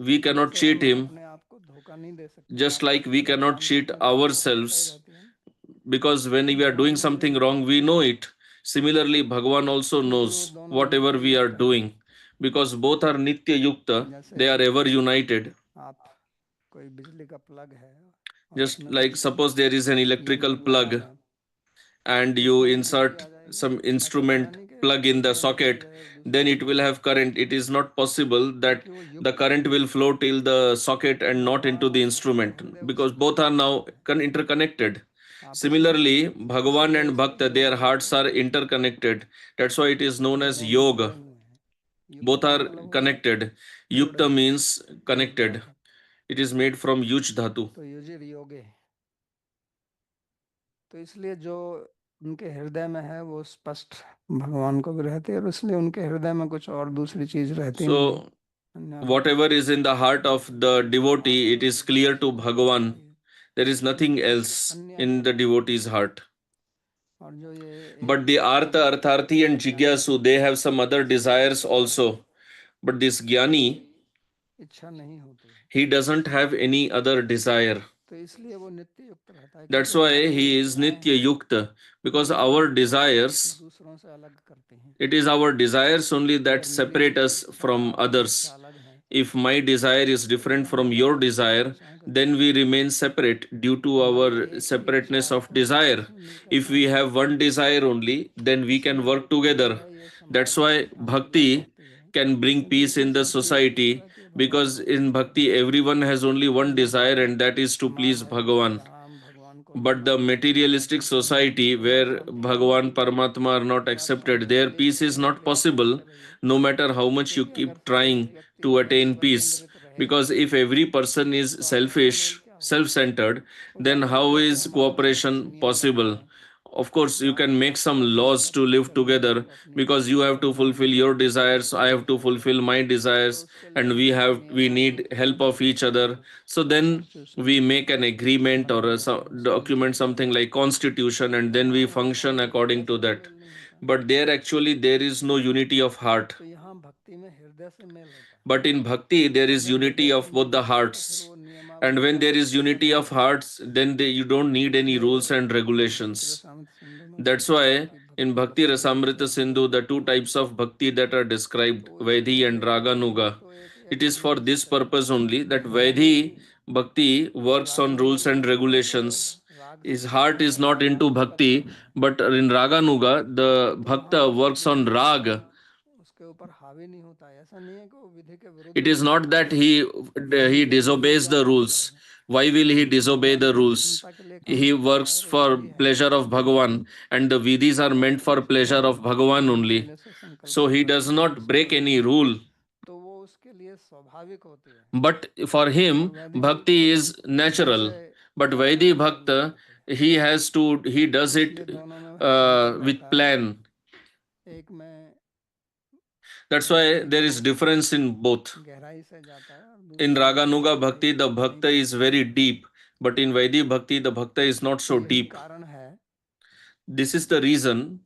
S2: We cannot
S1: जैसे
S2: cheat
S1: हम
S2: him,
S1: अपने आप को धोखा नहीं दे सकते,
S2: just
S1: आप
S2: like
S1: कुछ
S2: we
S1: गलत
S2: cannot
S1: काम
S2: cheat
S1: करते हैं तो आपको पता ही
S2: ourselves,
S1: रहती है ना।
S2: because when
S1: तो
S2: we are doing
S1: भगवान को भी,
S2: something wrong, we know it. Similarly, Bhagavan also
S1: क्योंकि वो
S2: knows
S1: दोनों
S2: whatever
S1: नित्य
S2: we are
S1: युक्त हैं।
S2: doing, because both are Nitya Yukta,
S1: जैसे
S2: they are ever united.
S1: आप कोई बिजली का प्लग है और
S2: Just
S1: उसमें
S2: like
S1: कोई
S2: suppose there is an electrical
S1: यंत्र लगा
S2: plug
S1: दें
S2: and
S1: तो
S2: you
S1: उसमें भी बिजली
S2: insert
S1: आ जाएगी।
S2: some
S1: ऐसा तो है
S2: instrument
S1: नहीं कि
S2: plug in the
S1: एक बंद हो
S2: socket,
S1: जाए और दूसरा
S2: then it
S1: चलने
S2: will
S1: लगे,
S2: have current. It is not possible that
S1: क्योंकि वो
S2: the
S1: युक्त
S2: current
S1: हैं।
S2: will flow till the socket
S1: तो
S2: and not
S1: भगवान
S2: into the
S1: और
S2: instrument,
S1: हृदय
S2: because
S1: उससे
S2: both are
S1: जुड़े
S2: now
S1: हुए हैं
S2: interconnected.
S1: आपस में।
S2: Similarly, Bhagavan
S1: इसीलिए
S2: and
S1: इसको
S2: Bhakta,
S1: योग
S2: their hearts
S1: कहते
S2: are
S1: हैं।
S2: interconnected. That's why it is known
S1: ये
S2: as
S1: दोनों जुड़े
S2: yoga.
S1: हुए हैं। युक्त
S2: Both
S1: का
S2: are
S1: मतलब होता है
S2: connected.
S1: जुड़े,
S2: Yukta means
S1: जुड़ गया
S2: connected.
S1: है,
S2: It is made from yuj dhatu.
S1: तो युजिर योगे। तो इसलिए जो उनके हृदय में है वो स्पष्ट भगवान को भी रहती है, और इसलिए उनके हृदय में कुछ और दूसरी चीज रहती नहीं है।
S2: So whatever is in the heart of the devotee, it is clear to Bhagavan. There is nothing else
S1: अन्य
S2: in the
S1: नहीं है।
S2: devotee's heart.
S1: और जो ये एक
S2: But the
S1: भक्ति
S2: Artha, Artharthi and
S1: ज्ञानी है,
S2: Jigyasu, they have some other
S1: इसको इस
S2: desires
S1: प्रकार
S2: also. But this
S1: कोई
S2: Jnani,
S1: इच्छा नहीं होती,
S2: he doesn't have any other desire.
S1: तो इसलिए वो नित्य युक्त रहता है।
S2: That's
S1: क्योंकि
S2: why
S1: हमारी जो
S2: he is
S1: इच्छाएं
S2: Nitya
S1: हैं
S2: Yukta. Because
S1: वही
S2: our
S1: हमको
S2: desires,
S1: दूसरों से अलग करती हैं।
S2: it is our desires only that
S1: अगर मेरी
S2: separate us
S1: इच्छा और
S2: from
S1: आपकी इच्छा
S2: others.
S1: अलग है
S2: If my desire is
S1: तो
S2: different
S1: हम
S2: from
S1: अलग
S2: your
S1: अलग काम कर
S2: desire,
S1: जाएंगे।
S2: then we remain separate due to
S1: हमारी
S2: our
S1: एक ही इच्छा
S2: separateness of
S1: आपस
S2: desire.
S1: में मिलकर
S2: If we
S1: काम
S2: have
S1: करती
S2: one
S1: है।
S2: desire only, then we can
S1: इसलिए
S2: work
S1: भक्ति जो
S2: together.
S1: है ये
S2: That's
S1: समाज में
S2: why
S1: शांति ला
S2: bhakti
S1: सकती है,
S2: can bring
S1: क्योंकि
S2: peace
S1: इसमें
S2: in the
S1: सबकी एक इच्छा
S2: society,
S1: रहती है भगवान
S2: because
S1: को
S2: in
S1: प्रीति
S2: bhakti
S1: करने की।
S2: everyone has only
S1: और
S2: one
S1: जो
S2: desire,
S1: भौतिक
S2: and that is to
S1: समाज
S2: please
S1: है उसमें
S2: Bhagavan.
S1: जहाँ हम भगवान को नहीं
S2: But the
S1: मानते, जहाँ
S2: materialistic
S1: कृष्ण नहीं
S2: society
S1: मानते, वहाँ
S2: where
S1: शांति नहीं
S2: Bhagavan,
S1: मिलती।
S2: Paramatma are not
S1: तो आप
S2: accepted,
S1: शांति के
S2: their
S1: लिए
S2: peace is
S1: प्रयत्न
S2: not
S1: करिए, तपस्या
S2: possible,
S1: करिए।
S2: no matter how much you
S1: क्योंकि अगर
S2: keep
S1: सब एक
S2: trying
S1: व्यक्ति
S2: to attain
S1: परमेश्वर
S2: peace.
S1: केंद्रित रहेगा
S2: Because if every person is
S1: तो आपस में मेल
S2: selfish,
S1: क्या होगा।
S2: self centered,
S1: वो
S2: then
S1: भले ही
S2: how
S1: कहते
S2: is
S1: हम आपस में कुछ
S2: cooperation
S1: नियम बना
S2: possible?
S1: लें,
S2: Of course, you can make some laws to live together because you have to fulfill your desires, I have to fulfill my desires, and we need help of each other. So then we make an agreement or document something like constitution, and then we function according to that. But there is no unity of heart.
S1: तो यहाँ भक्ति में हृदय से mail होता है.
S2: But in bhakti, there is unity of both the hearts. And when there is unity of hearts, then you don't need any rules and regulations. That's why in Bhakti Rasamrita Sindhu, the two types of bhakti that are described, Vaidhi and Raganuga, it is for this purpose only that Vaidhi bhakti works on rules and regulations. His heart is not into bhakti, but in Raganuga, the bhakta works on rag.
S1: उसके ऊपर हावी नहीं होता है. ऐसा नहीं है कि वो विधि के विरुद्ध.
S2: It is not that he disobeys the rules. Why will he disobey the rules? He works for pleasure of Bhagavan, and the vidhis are meant for pleasure of Bhagavan only. So he does not break any rule.
S1: तो वो उसके लिए स्वाभाविक होती है.
S2: But for him, bhakti is natural. But Vaidhi Bhakta, he does it with plan.
S1: एक में
S2: That's why there is difference in both.
S1: गहराई से जाता है.
S2: In Raganuga Bhakti, the Bhakta is very deep. But in Vaidhi Bhakti, the Bhakta is not so deep.
S1: कारण है
S2: This is the reason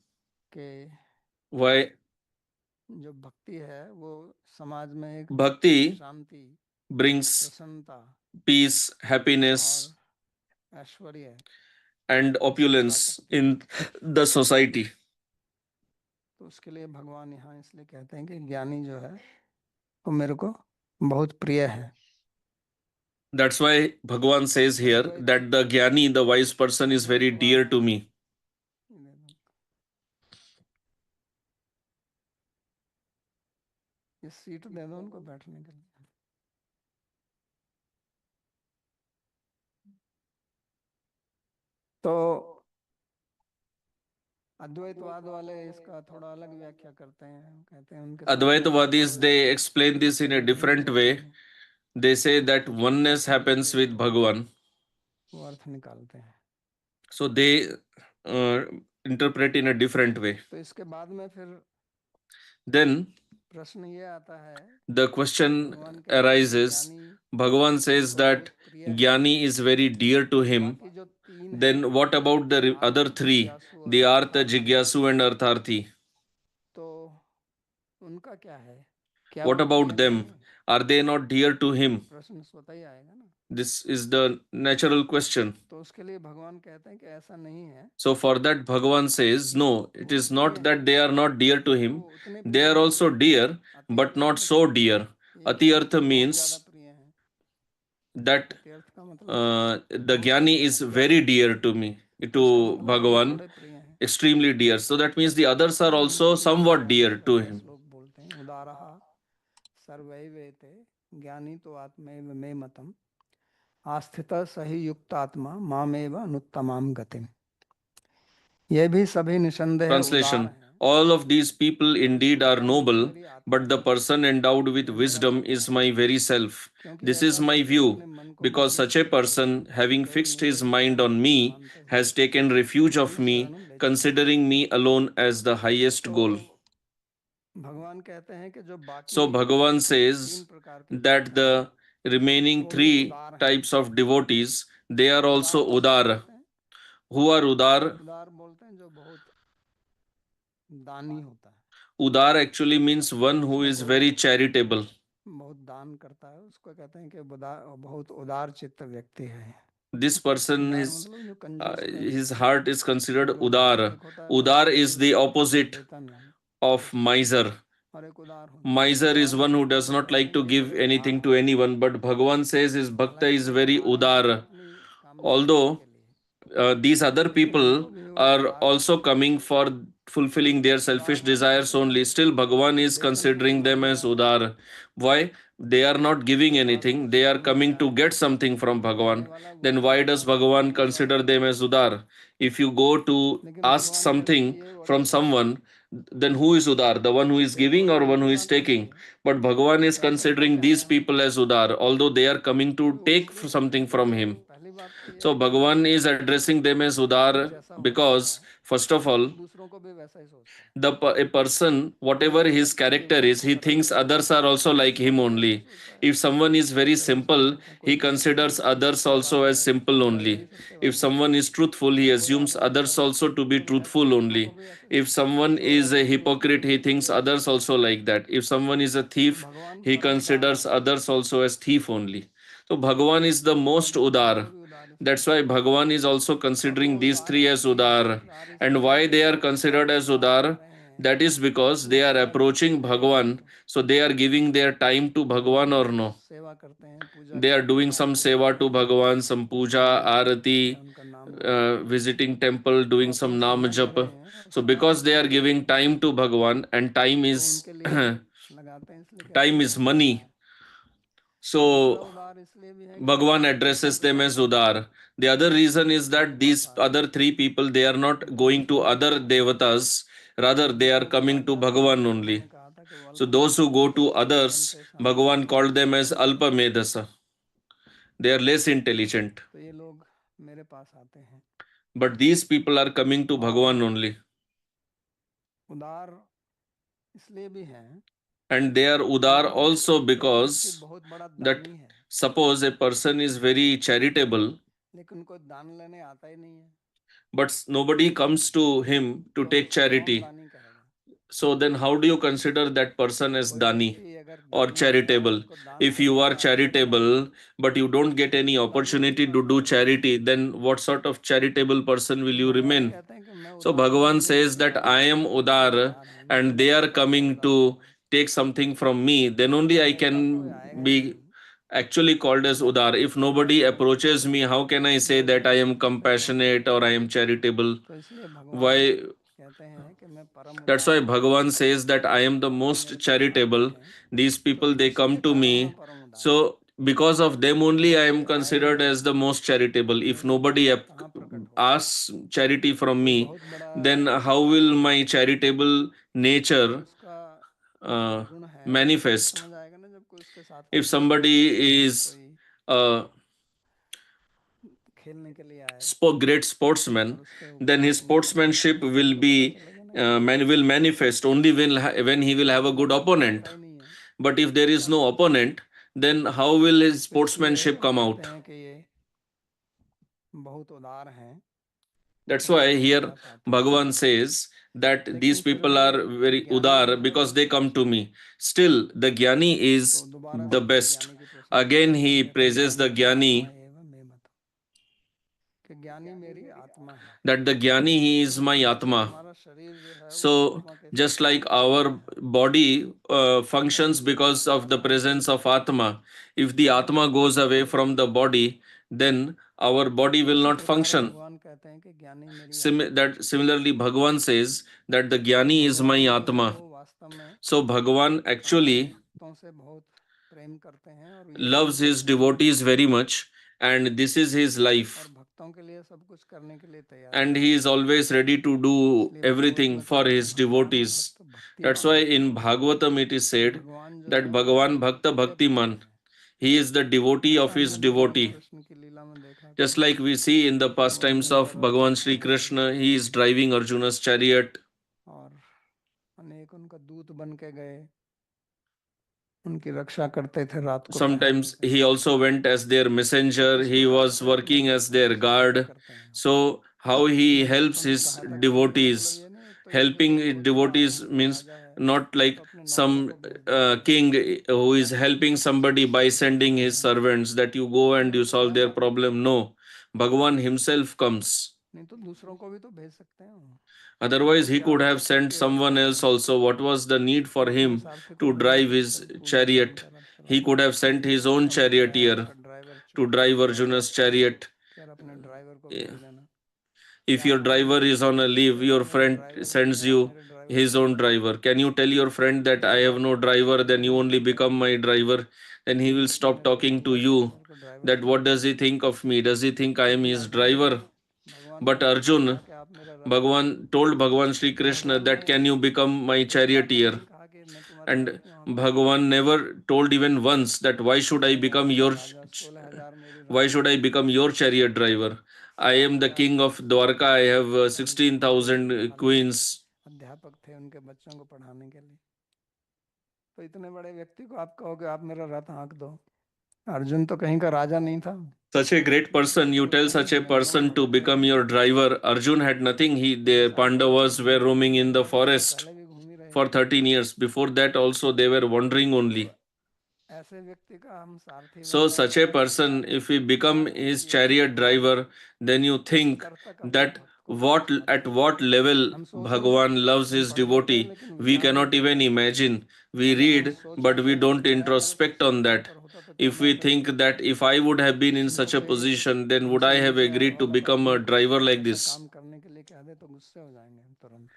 S1: कि
S2: why
S1: जो भक्ति है वो समाज में एक
S2: Bhakti
S1: शांति,
S2: brings
S1: प्रसन्नता,
S2: peace, happiness,
S1: और ऐश्वर्य
S2: and opulence in the society.
S1: तो उसके लिए भगवान यहाँ इसलिए कहते हैं कि ज्ञानी जो है वो मेरे को बहुत प्रिय है.
S2: That's why Bhagavan says here that the Jnani, the wise person, is very dear to me.
S1: ये सीट दे दो उनको बैठने के लिए. तो अद्वैतवाद वाले इसका थोड़ा अलग व्याख्या करते हैं. कहते हैं उनके
S2: Advaitavadis, they explain this in a different way. They say that oneness happens with Bhagavan.
S1: वो अर्थ निकालते हैं.
S2: So they interpret in a different way.
S1: तो इसके बाद में फिर
S2: Then
S1: प्रश्न ये आता है,
S2: the question arises, Bhagavan says that Jnani is very dear to him.
S1: बाकी जो तीन
S2: Then what about the other three, the Artha, Jigyasu and Artharthi?
S1: तो उनका क्या है? क्या
S2: What
S1: वो
S2: about
S1: प्रिय
S2: them?
S1: नहीं है?
S2: Are they not dear to him?
S1: प्रश्न स्वतः ही आएगा ना.
S2: This is the natural question.
S1: तो उसके लिए भगवान कहते हैं कि ऐसा नहीं है.
S2: So for that Bhagavan says, no, it is not that they are not dear to him. They are also dear, but not so dear. Ati Artha means that
S1: तीर्थ का मतलब
S2: the Jnani is very dear to me, to Bhagavan, extremely dear. So that means the others are also somewhat dear to him.
S1: लोग बोलते हैं उदारः सर्वैवेते ज्ञानी तो आत्मैव मे मतम आस्थितः सहि युक्तात्मा मामेव अनुत्तमाम गतिम. ये भी सभी निसंदेह
S2: Translation: all of these people indeed are noble, but the person endowed with wisdom is my very self. This is my view, because such a person, having fixed his mind on me, has taken refuge of me, considering me alone as the highest goal.
S1: भगवान कहते हैं कि जो बाकी
S2: So Bhagavan says that the remaining three types of devotees, they are also udar. Who are udar?
S1: उदार बोलते हैं जो बहुत दानी होता है.
S2: Udar actually means one who is very charitable.
S1: बहुत दान करता है, उसको कहते हैं कि बहुत उदार चित्त व्यक्ति है.
S2: This person is his heart is considered udar. Udar is the opposite of miser. Miser is one who does not like to give anything to anyone, but Bhagavan says his bhakta is very udar. Although these other people are also coming for fulfilling their selfish desires only, still Bhagavan is considering them as udar. Why? They are not giving anything, they are coming to get something from Bhagavan. Then why does Bhagavan consider them as udar? If you go to ask something from someone, then who is udar? The one who is giving or one who is taking? But Bhagavan is considering these people as udar, although they are coming to take something from him.
S1: पहली
S2: So Bhagavan is addressing them as Udar because, first of all, a person, whatever his character is, he thinks others are also like him only. If someone is very simple, he considers others also as simple only. If someone is truthful, he assumes others also to be truthful only. If someone is a hypocrite, he thinks others also like that. If someone is a thief, he considers others also as thief only. So Bhagavan is the most Udar. That's why Bhagavan is also considering these three as Udar. And why they are considered as Udar? That is because they are approaching Bhagavan. So they are giving their time to Bhagavan or no? They are doing some seva to Bhagavan, some puja, arati, visiting temple, doing some nam japa. So because they are giving time to Bhagavan, and time is time is money. So Bhagavan addresses them as Udar. The other reason is that these other three people, they are not going to other devatas, rather they are coming to Bhagavan only. So those who go to others, Bhagavan called them as Alpa Medhasa. They are less intelligent. But these people are coming to Bhagavan only. And they are Udar also because that suppose a person is very charitable, but nobody comes to him to take charity. So then how do you consider that person as dani or charitable? If you are charitable, but you don't get any opportunity to do charity, then what sort of charitable person will you remain? So Bhagavan says that I am Udar and they are coming to take something from me, then only I can be actually called as Udar. If nobody approaches me, how can I say that I am compassionate or I am charitable? Why? That's why Bhagavan says that I am the most charitable. These people, they come to me. So because of them only I am considered as the most charitable. If nobody asks charity from me, then how will my charitable nature manifest? If somebody is a great sportsman, then his sportsmanship will be will manifest only when he will have a good opponent. But if there is no opponent, then how will his sportsmanship come out? That's why here Bhagavan says that these people are very udar because they come to me. Still, the Jnani is the best. Again, he praises the Jnani, that the Jnani, he is my Atma. So, just like our body functions because of the presence of Atma, if the Atma goes away from the body, then our body will not function. Similarly, Bhagavan says that the Jnani is my Atma. So, Bhagavan actually loves his devotees very much, and this is his life. And he is always ready to do everything for his devotees. That's why in Bhagavatam it is said that Bhagavan Bhakta Bhaktiman, he is the devotee of his devotee. Just like we see in the pastimes of Bhagavan Sri Krishna, he is driving Arjuna's chariot. Sometimes he also went as their messenger, he was working as their guard. So how he helps his devotees. Helping devotees means not like some king who is helping somebody by sending his servants that you go and you solve their problem. No, Bhagavan himself comes. Otherwise, he could have sent someone else also. What was the need for him to drive his chariot? He could have sent his own charioteer to drive Arjuna's chariot. If your driver is on a leave, your friend sends you his own driver. Can you tell your friend that I have no driver, then you only become my driver? Then he will stop talking to you. That what does he think of me? Does he think I am his driver? But Arjun, Bhagavan told Bhagavan Sri Krishna that can you become my charioteer? And Bhagavan never told even once that why should I become your why should I become your chariot driver? I am the king of Dwarka. I have 16,000 queens.
S1: अध्यापक थे उनके बच्चों को पढ़ाने के लिए, तो इतने बड़े व्यक्ति को आप कहोगे आप मेरा रथ हाँक दो। अर्जुन तो कहीं का राजा नहीं था।
S2: Such a great person, you tell such a person to become your driver. Arjun had nothing. The Pandavas were roaming in the forest for 13 years. Before that also they were wandering only.
S1: ऐसे व्यक्ति का हम सारथी
S2: So such a person, if we become his chariot driver, then you think that at what level Bhagavan loves his devotee, we cannot even imagine. We read, but we don't introspect on that. If we think that if I would have been in such a position, then would I have agreed to become a driver like this?
S1: काम करने के लिए कह दे तो गुस्से हो जाएंगे हम तुरंत।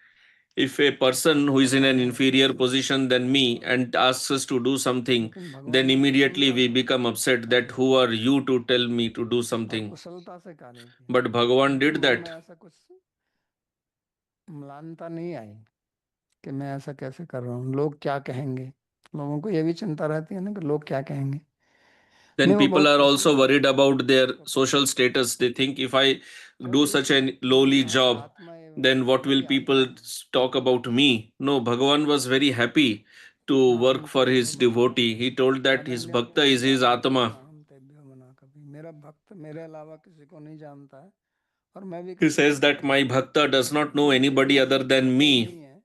S2: If a person who is in an inferior position than me and asks us to do something, then immediately we become upset that who are you to tell me to do something?
S1: कुशलता से कार्य किया,
S2: But Bhagavan did
S1: मन में
S2: that.
S1: ऐसा कुछ म्लानता नहीं आई कि मैं ऐसा कैसे कर रहा हूँ, लोग क्या कहेंगे। लोगों को ये भी चिंता रहती है ना कि लोग क्या कहेंगे।
S2: Then
S1: नहीं, वो
S2: people
S1: बहुत
S2: are
S1: कुशल
S2: also
S1: था।
S2: worried about their social status. They think if I do such a lowly job, then what will people talk about me? No, Bhagavan was very happy to work for his devotee. He told that his bhakta is his atma.
S1: मेरा भक्त मेरे अलावा किसी को नहीं जानता है और मैं भी
S2: He
S1: किसी को
S2: says
S1: नहीं
S2: that my
S1: जानता।
S2: bhakta does not know
S1: तो ये
S2: anybody other
S1: वचन
S2: than
S1: कहते भी
S2: me.
S1: हैं,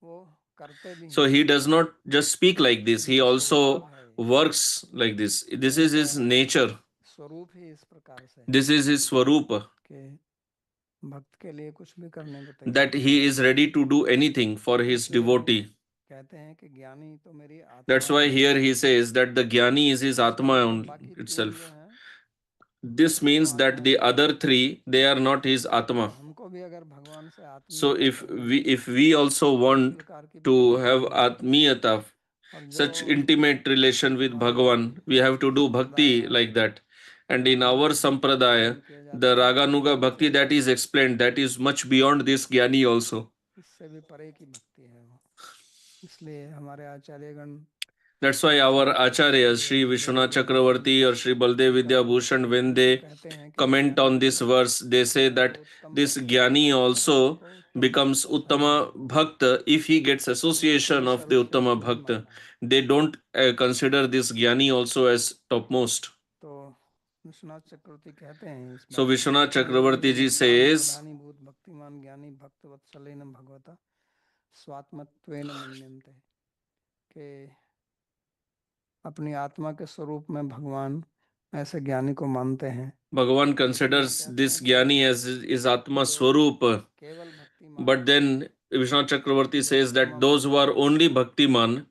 S1: वो करते भी
S2: So
S1: हैं।
S2: he does not just speak like this, he
S1: इनका
S2: also
S1: स्वभाव है,
S2: works like this. This is his nature.
S1: स्वरूप ही इस प्रकार से है
S2: This is his swarupa,
S1: कि भक्त के लिए कुछ भी करने को
S2: that
S1: तैयार है।
S2: he is ready to do anything for his
S1: इसलिए वो
S2: devotee.
S1: कहते हैं कि ज्ञानी तो मेरी
S2: That's
S1: आत्मा
S2: why
S1: है।
S2: here he says that the jnani is his
S1: इसका
S2: atma
S1: मतलब बाकी तीन जो
S2: itself.
S1: हैं
S2: This
S1: वो
S2: means that
S1: आत्मा
S2: the
S1: नहीं है।
S2: other three, they are not his
S1: तो
S2: atma.
S1: हमको भी अगर भगवान से
S2: So
S1: आत्मीयता चाहिए,
S2: if we also
S1: इस
S2: want
S1: प्रकार की
S2: to
S1: भक्ति
S2: have
S1: करनी है,
S2: atmiyata,
S1: और जो
S2: such intimate relation with
S1: हमारे
S2: Bhagavan, we have to do
S1: संप्रदाय
S2: bhakti
S1: में
S2: like that. And in our
S1: रागानुगा भक्ति
S2: sampradaya,
S1: प्रदान किया
S2: the
S1: जाता है,
S2: Raganuga bhakti that is explained, that is much beyond this jnani also.
S1: इससे भी परे की भक्ति है वो। इसलिए हमारे आचार्यगण
S2: That's why our acharyas, Sri Vishwanath Chakravarti or Sri Baldev Vidya Bhushan, when they comment on this verse, they say that this jnani also becomes Uttama Bhakta if he gets association of the Uttama Bhakta. They don't consider this jnani also as topmost.
S1: तो विश्वनाथ चक्रवर्ती कहते हैं इस
S2: So
S1: बारे में,
S2: Vishwanath
S1: कहते हैं
S2: Chakravarti ji
S1: कि ज्ञान
S2: says,
S1: प्रधानीभूत भक्तिमान ज्ञानी भक्त वत्सलेन भगवता स्वात्मत्वेन मन्यन्ते, कि अपनी आत्मा के स्वरूप में भगवान ऐसे ज्ञानी को मानते हैं।
S2: Bhagavan considers this jnani as his Atma Swarupa.
S1: केवल भक्ति
S2: But then Vishwanath Chakravarti says that those who are only Bhaktiman,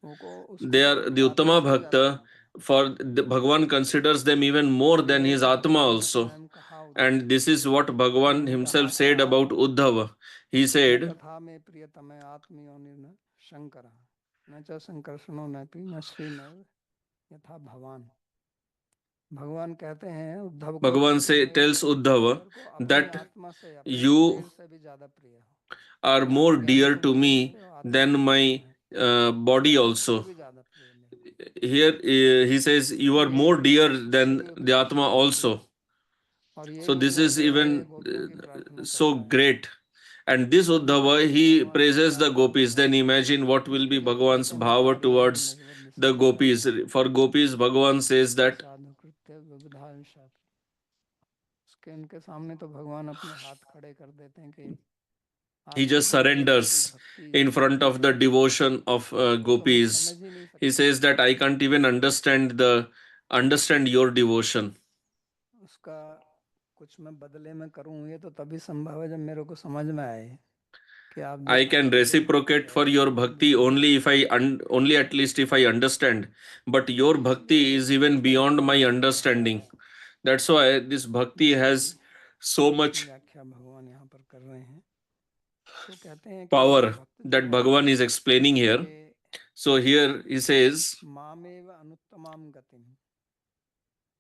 S2: they are the Uttama Bhakta, for the Bhagavan considers them even more than his Atma also. And this is what Bhagavan himself said about Uddhava. He said,
S1: तथा में प्रियतम आत्मीयो न शंकर न च संकर्षणो न पि न श्री न यथा भगवान। भगवान कहते हैं उद्धव को,
S2: Bhagavan tells Uddhava that
S1: आत्मा से अपने
S2: you
S1: शरीर से भी ज्यादा प्रिय हो।
S2: are more dear to me than my body also. Here he says you are more dear than the Atma also. So this is even so great. And this Uddhava, he praises the gopis. Then imagine what will be Bhagavan's bhava towards the gopis. For gopis, Bhagavan says that
S1: उनके सामने तो भगवान अपने हाथ खड़े कर देते हैं कि
S2: he just surrenders in front of the devotion of gopis. He says that I can't even understand your devotion.
S1: उसका कुछ मैं बदले में करूं ये तो तभी संभव है जब मेरे को समझ में आए कि आप
S2: I can reciprocate for your bhakti only if only at least if I understand. But your bhakti is even beyond my understanding. That's why this bhakti has so much
S1: व्याख्या भगवान यहाँ पर कर रहे हैं। तो कहते हैं कि
S2: power
S1: भक्त जो
S2: that
S1: है
S2: Bhagavan is explaining here. So here he says,
S1: मामेव अनुत्तमाम गतिम,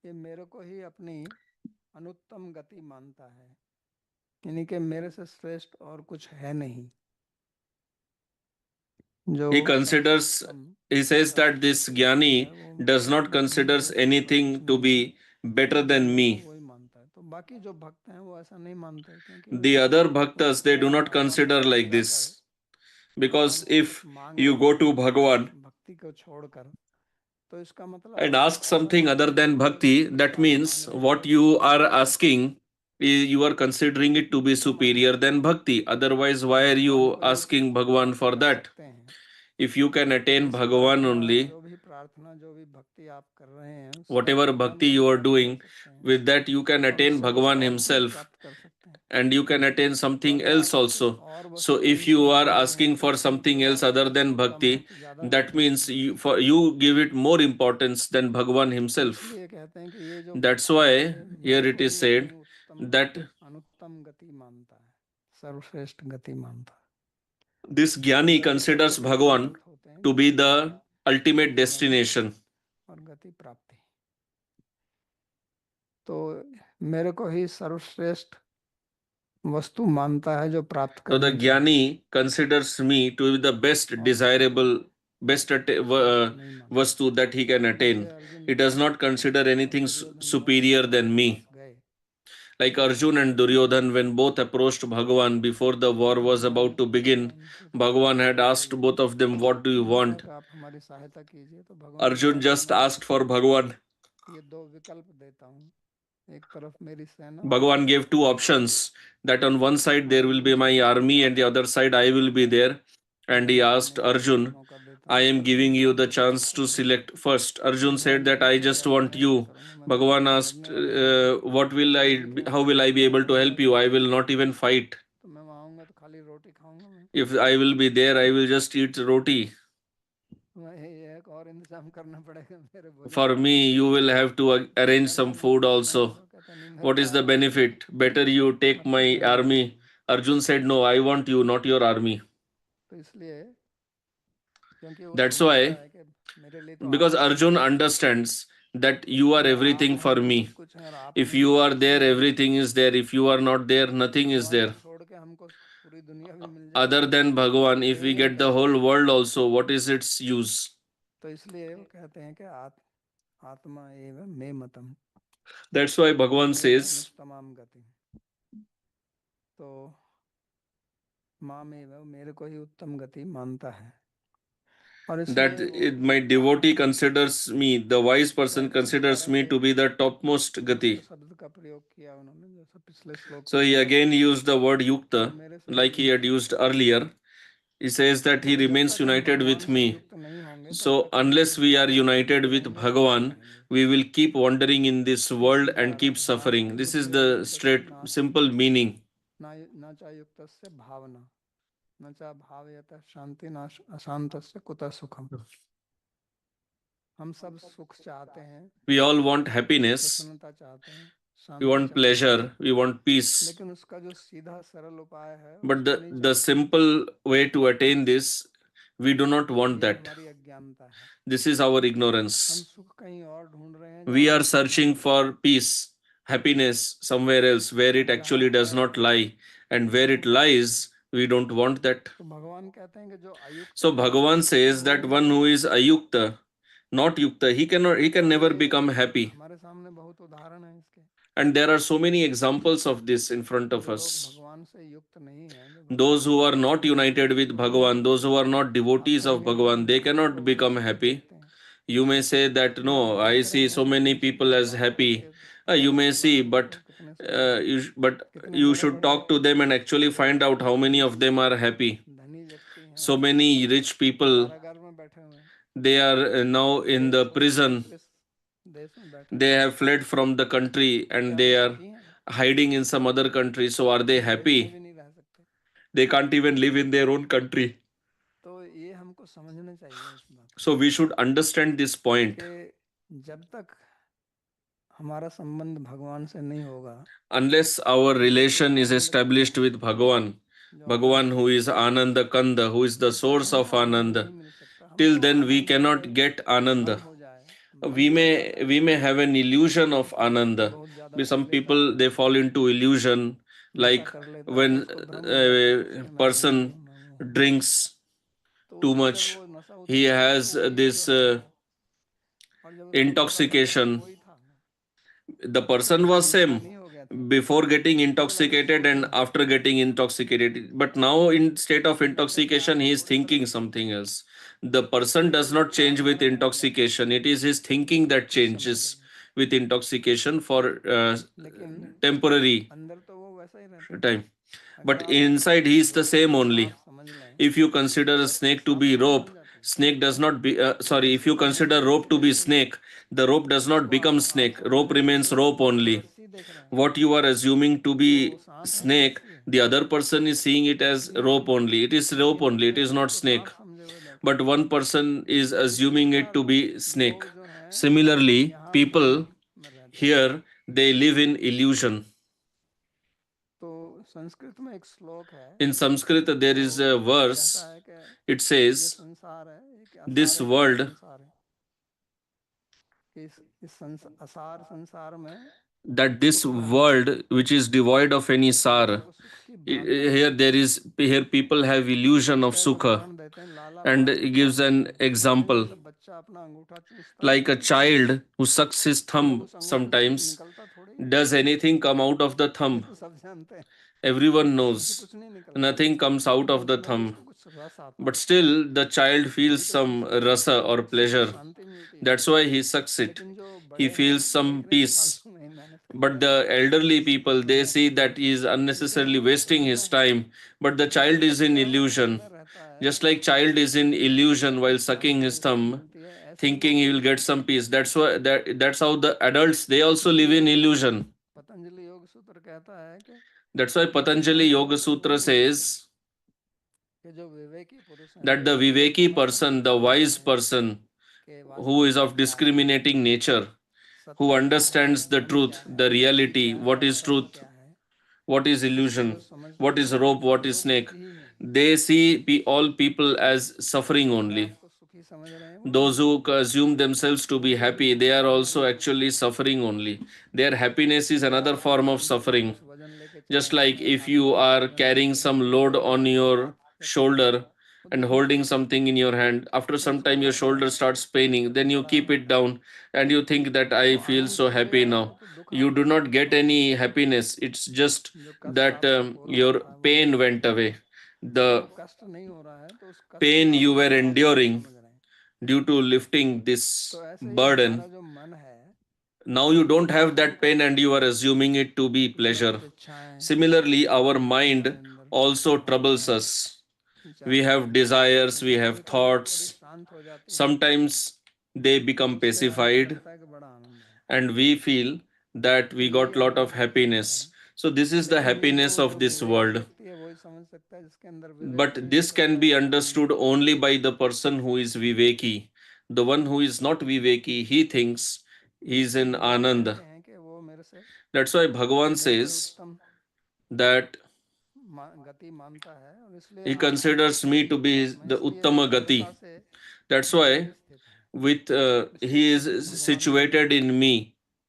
S1: ये मेरे को ही अपनी अनुत्तम गति मानता है, यानी कि मेरे से श्रेष्ठ और कुछ है नहीं।
S2: he says that this jnani does not considers anything to be better than me.
S1: वही मानता है। तो बाकी जो भक्त हैं वो ऐसा नहीं मानते, क्योंकि
S2: The other bhaktas, they do not consider like this. Because if you go to Bhagavan
S1: भक्ति को छोड़कर, तो इसका मतलब
S2: and
S1: आप
S2: ask
S1: और
S2: something other than bhakti, that means what you are asking, you are considering it to be superior than bhakti. Otherwise, why are you asking Bhagavan for that? If you can attain Bhagavan only,
S1: जो भी प्रार्थना, जो भी भक्ति आप कर रहे हैं,
S2: whatever bhakti you are doing, with that you can attain Bhagavan himself and you can attain something else also. So if you are asking for something else other than bhakti, that means you give it more importance than Bhagavan himself. That's why here it is said that
S1: अनुत्तम गति मानता है, सर्वश्रेष्ठ गति मानता है।
S2: this Jnani considers Bhagavan to be the ultimate destination.
S1: और गति प्राप्ति। तो मेरे को ही सर्वश्रेष्ठ वस्तु मानता है जो प्राप्त
S2: So the
S1: करनी चाहिए।
S2: Jnani considers me to be the best desirable, best vastu that he can attain. He does not consider anything superior than me. Like Arjun and Duryodhan, when both approached Bhagavan before the war was about to begin, Bhagavan had asked both of them, "What do you want?" Arjun just asked for Bhagavan.
S1: ये दो विकल्प देता हूँ, एक तरफ मेरी सेना,
S2: Bhagavan gave two options, that on one side there will be my army and the other side I will be there. And he asked Arjun, "I am giving you the chance to select first." Arjun said that I just want you. Bhagavan asked, how will I be able to help you? I will not even fight. If I will be there, I will just eat roti. For me, you will have to arrange some food also. What is the benefit? Better you take my army. Arjun said, "No, I want you, not your army." That's why, because Arjun understands that you are everything for me. If you are there, everything is there. If you are not there, nothing is there. Other than Bhagavan, if we get the whole world also, what is its use? That's why Bhagavan says that my devotee considers me, the wise person considers me to be the topmost gati. So he again used the word yukta, like he had used earlier. He says that he remains united with me. So unless we are united with Bhagavan, we will keep wandering in this world and keep suffering. This is the straight, simple meaning. We all want happiness, we want pleasure, we want peace. But the simple way to attain this, we do not want that. This is our ignorance. We are searching for peace, happiness somewhere else where it actually does not lie. And where it lies, we don't want that. So Bhagavan says that one who is ayukta, not yukta, he can never become happy. And there are so many examples of this in front of us. Those who are not united with Bhagavan, those who are not devotees of Bhagavan, they cannot become happy. You may say that, no, I see so many people as happy. You may see, but you should talk to them and actually find out how many of them are happy. So many rich people, they are now in the prison. They have fled from the country and they are hiding in some other country. So are they happy? They can't even live in their own country. So we should understand this point. Unless our relation is established with Bhagavan, Bhagavan who is Ananda Kanda, who is the source of Ananda, till then we cannot get Ananda. We may have an illusion of Ananda. Some people, they fall into illusion, like when a person drinks too much, he has this intoxication. The person was same
S1: नहीं हो गया था,
S2: before getting
S1: उसको लगा
S2: intoxicated
S1: सोच
S2: and
S1: रहा है
S2: after getting intoxicated, but now in state of
S1: तो कहते हैं कि
S2: intoxication he is
S1: आप उस तरह
S2: thinking
S1: से
S2: something else. The person does not change with intoxication, it is his thinking that
S1: समझ
S2: changes
S1: रहे हैं,
S2: with intoxication for
S1: लेकिन
S2: temporary
S1: अंदर तो वो वैसा ही रहता है।
S2: time,
S1: अगर
S2: but
S1: आप
S2: inside he is the
S1: rope
S2: same
S1: को
S2: only.
S1: सांप समझ लें
S2: If you consider a
S1: तो
S2: snake to
S1: सांप
S2: be
S1: सांप
S2: rope,
S1: बन जाता है,
S2: snake does not be sorry, if
S1: रस्सी
S2: you
S1: को
S2: consider
S1: खींचते
S2: rope to
S1: खींचते
S2: be
S1: खींचते
S2: snake, the rope does not
S1: उसको
S2: become
S1: आप
S2: snake,
S1: समझ
S2: rope
S1: रहे हैं
S2: remains
S1: कि
S2: rope
S1: वो
S2: only.
S1: रस्सी देख रहे हैं,
S2: What you are assuming to be
S1: वो सांप है वो
S2: snake,
S1: रस्सी है,
S2: the other person is seeing it as
S1: ये
S2: rope
S1: हम
S2: only. It is rope
S1: लेकिन
S2: only, it
S1: अपने
S2: is
S1: खुद
S2: not
S1: को
S2: snake.
S1: सांप समझे हुए बैठे
S2: But
S1: हैं।
S2: one person is
S1: इसी
S2: assuming it
S1: प्रकार
S2: to be snake.
S1: लोग जो हैं
S2: Similarly,
S1: यहाँ
S2: people
S1: भ्रम में रहते हैं।
S2: here they live in illusion.
S1: तो संस्कृत में एक श्लोक है,
S2: In Sanskrit, there
S1: वो
S2: is a
S1: कहता
S2: verse,
S1: है कि
S2: it
S1: ये
S2: says,
S1: संसार है, एक
S2: this
S1: असार है, एक
S2: world,
S1: संसार है, कि इस असार संसार में
S2: that this
S1: सुख रहता है,
S2: world which is devoid of any sar,
S1: लोग सुख की भावना
S2: here
S1: रखते हैं।
S2: there is, here people have illusion of
S1: उसका एक
S2: sukha,
S1: उदाहरण देते हैं, लाला
S2: and
S1: बाल
S2: it gives
S1: पारस
S2: an
S1: में, कहते हैं
S2: example
S1: जैसे बच्चा अपना अंगूठा चूसता है
S2: like a child who sucks his
S1: तो
S2: thumb
S1: उस अंगूठे से कुछ
S2: sometimes.
S1: निकलता थोड़ी है,
S2: Does anything come out of the
S1: ये
S2: thumb?
S1: तो सब जानते हैं,
S2: Everyone
S1: उसमें से
S2: knows
S1: कुछ नहीं निकलता,
S2: nothing comes out
S1: लेकिन
S2: of the
S1: उसमें भी
S2: thumb,
S1: उसको कुछ रस आता
S2: but
S1: है,
S2: still the child
S1: तभी
S2: feels
S1: तो
S2: some
S1: चूसता है,
S2: rasa or
S1: उससे तो
S2: pleasure.
S1: शांति मिलती है।
S2: That's why he sucks it.
S1: लेकिन जो
S2: He
S1: बड़े हैं
S2: feels
S1: वो
S2: some
S1: देख रहे हैं कि
S2: peace.
S1: फालतू में ही मेहनत कर
S2: But
S1: रहा है,
S2: the elderly people, they
S1: इसमें
S2: see that he is
S1: लेकिन
S2: unnecessarily
S1: वो
S2: wasting his
S1: उसमें
S2: time. But the
S1: जो
S2: child is in
S1: बच्चा
S2: illusion.
S1: उसमें रहता है
S2: Just like child is in illusion while sucking
S1: Shanti
S2: his
S1: उसको
S2: thumb,
S1: मिलती है, ऐसे ही
S2: thinking
S1: लोग
S2: he will get some peace. That's how the adults, they also live in
S1: इसीलिए
S2: illusion.
S1: पतंजलि योग सूत्र कहता है कि
S2: That's why
S1: बुद्धिमान
S2: Patanjali Yoga
S1: पुरुष
S2: Sutra
S1: वही है
S2: says
S1: कि जो विवेकी पुरुष हैं,
S2: that the
S1: जो
S2: Viveki
S1: समझ
S2: person,
S1: सकते
S2: the
S1: हैं
S2: wise person,
S1: कि
S2: who is
S1: वास्तविकता
S2: of
S1: क्या है,
S2: discriminating nature, who
S1: सत्य क्या है,
S2: understands the
S1: मन क्या
S2: truth,
S1: है,
S2: the
S1: बुद्धि
S2: reality,
S1: क्या है,
S2: what is
S1: कर्म
S2: truth,
S1: क्या है,
S2: what is
S1: इसको जो
S2: illusion,
S1: समझते
S2: what is
S1: हैं
S2: rope, what is
S1: वो
S2: snake.
S1: बुद्धि ही है।
S2: They see all people as suffering
S1: जो अपने
S2: only.
S1: आप को सुखी समझ रहे हैं वो
S2: Those
S1: बुद्धि
S2: who
S1: है,
S2: assume themselves to
S1: वो
S2: be
S1: भी
S2: happy, they are
S1: सुखी
S2: also
S1: नहीं है।
S2: actually suffering only. Their happiness is
S1: जैसे
S2: another
S1: आप
S2: form of
S1: कंधे पे
S2: suffering.
S1: कुछ वजन लेके चल
S2: Just
S1: रहे
S2: like
S1: हैं,
S2: if
S1: हाथ पे
S2: you
S1: कुछ
S2: are
S1: वजन
S2: carrying
S1: लेके
S2: some load on
S1: हाथ
S2: your
S1: पे खड़े हैं,
S2: shoulder
S1: वो
S2: and
S1: दिखता
S2: holding
S1: नहीं है,
S2: something in your hand, after
S1: लेकिन
S2: some
S1: उसको
S2: time your
S1: लगता
S2: shoulder
S1: है
S2: starts paining,
S1: कि
S2: then you
S1: बड़ा
S2: keep it
S1: आनंद है।
S2: down and you think that
S1: तो
S2: I feel
S1: Anand
S2: so
S1: खोजेगा
S2: happy
S1: वो
S2: now.
S1: तो दुख
S2: You do
S1: आपको
S2: not
S1: प्राप्त
S2: get
S1: होगा,
S2: any happiness. It's just
S1: जो कष्ट
S2: that
S1: आपको हो रहा
S2: your
S1: था वो
S2: pain
S1: दुख
S2: went
S1: है।
S2: away.
S1: तो
S2: The
S1: वो कष्ट नहीं हो रहा है तो उस कष्ट
S2: pain you
S1: भाव
S2: were
S1: को आप सुख
S2: enduring
S1: समझ रहे हैं।
S2: due to lifting this
S1: तो ऐसे ही हमारा
S2: burden,
S1: जो मन है,
S2: now you don't
S1: वो
S2: have
S1: काम
S2: that pain
S1: करता
S2: and
S1: है,
S2: you are assuming it to be
S1: उसमें
S2: pleasure.
S1: कुछ इच्छाएं
S2: Similarly, our
S1: हमारे
S2: mind
S1: अंदर
S2: also
S1: आती
S2: troubles
S1: हैं,
S2: us. We
S1: जाती
S2: have
S1: हैं,
S2: desires, we
S1: लेकिन
S2: have
S1: कभी कभी वो थोड़ी
S2: thoughts.
S1: शांत हो जाती हैं,
S2: Sometimes they become
S1: उससे हमको
S2: pacified
S1: लगता है कि बड़ा आनंद है,
S2: and we feel that
S1: तो
S2: we
S1: यही
S2: got lot of
S1: आनंद का विचार है।
S2: happiness. So this is the
S1: लेकिन ये तो
S2: happiness of
S1: जो
S2: this
S1: विवेकी
S2: world.
S1: व्यक्ति है वही समझ सकता है, जिसके अंदर विवेक
S2: But
S1: नहीं वो
S2: this can
S1: सोचता है
S2: be
S1: कि आनंद
S2: understood
S1: है।
S2: only by the person who is Viveki. The one who is not Viveki, he thinks he is in
S1: वो
S2: Anand.
S1: कहते हैं कि वो मेरे से
S2: That's why Bhagavan
S1: मेरे को
S2: says
S1: उत्तम
S2: that
S1: गति मानता है, और इसलिए
S2: he
S1: हम
S2: considers
S1: उसके
S2: me to be
S1: में
S2: the
S1: इसलिए
S2: Uttama
S1: दृढ़ता
S2: Gati.
S1: से
S2: That's
S1: मेरे
S2: why
S1: में स्थित है,
S2: with
S1: इसलिए
S2: he
S1: कहते हैं
S2: is
S1: भगवान में रहे।
S2: situated in me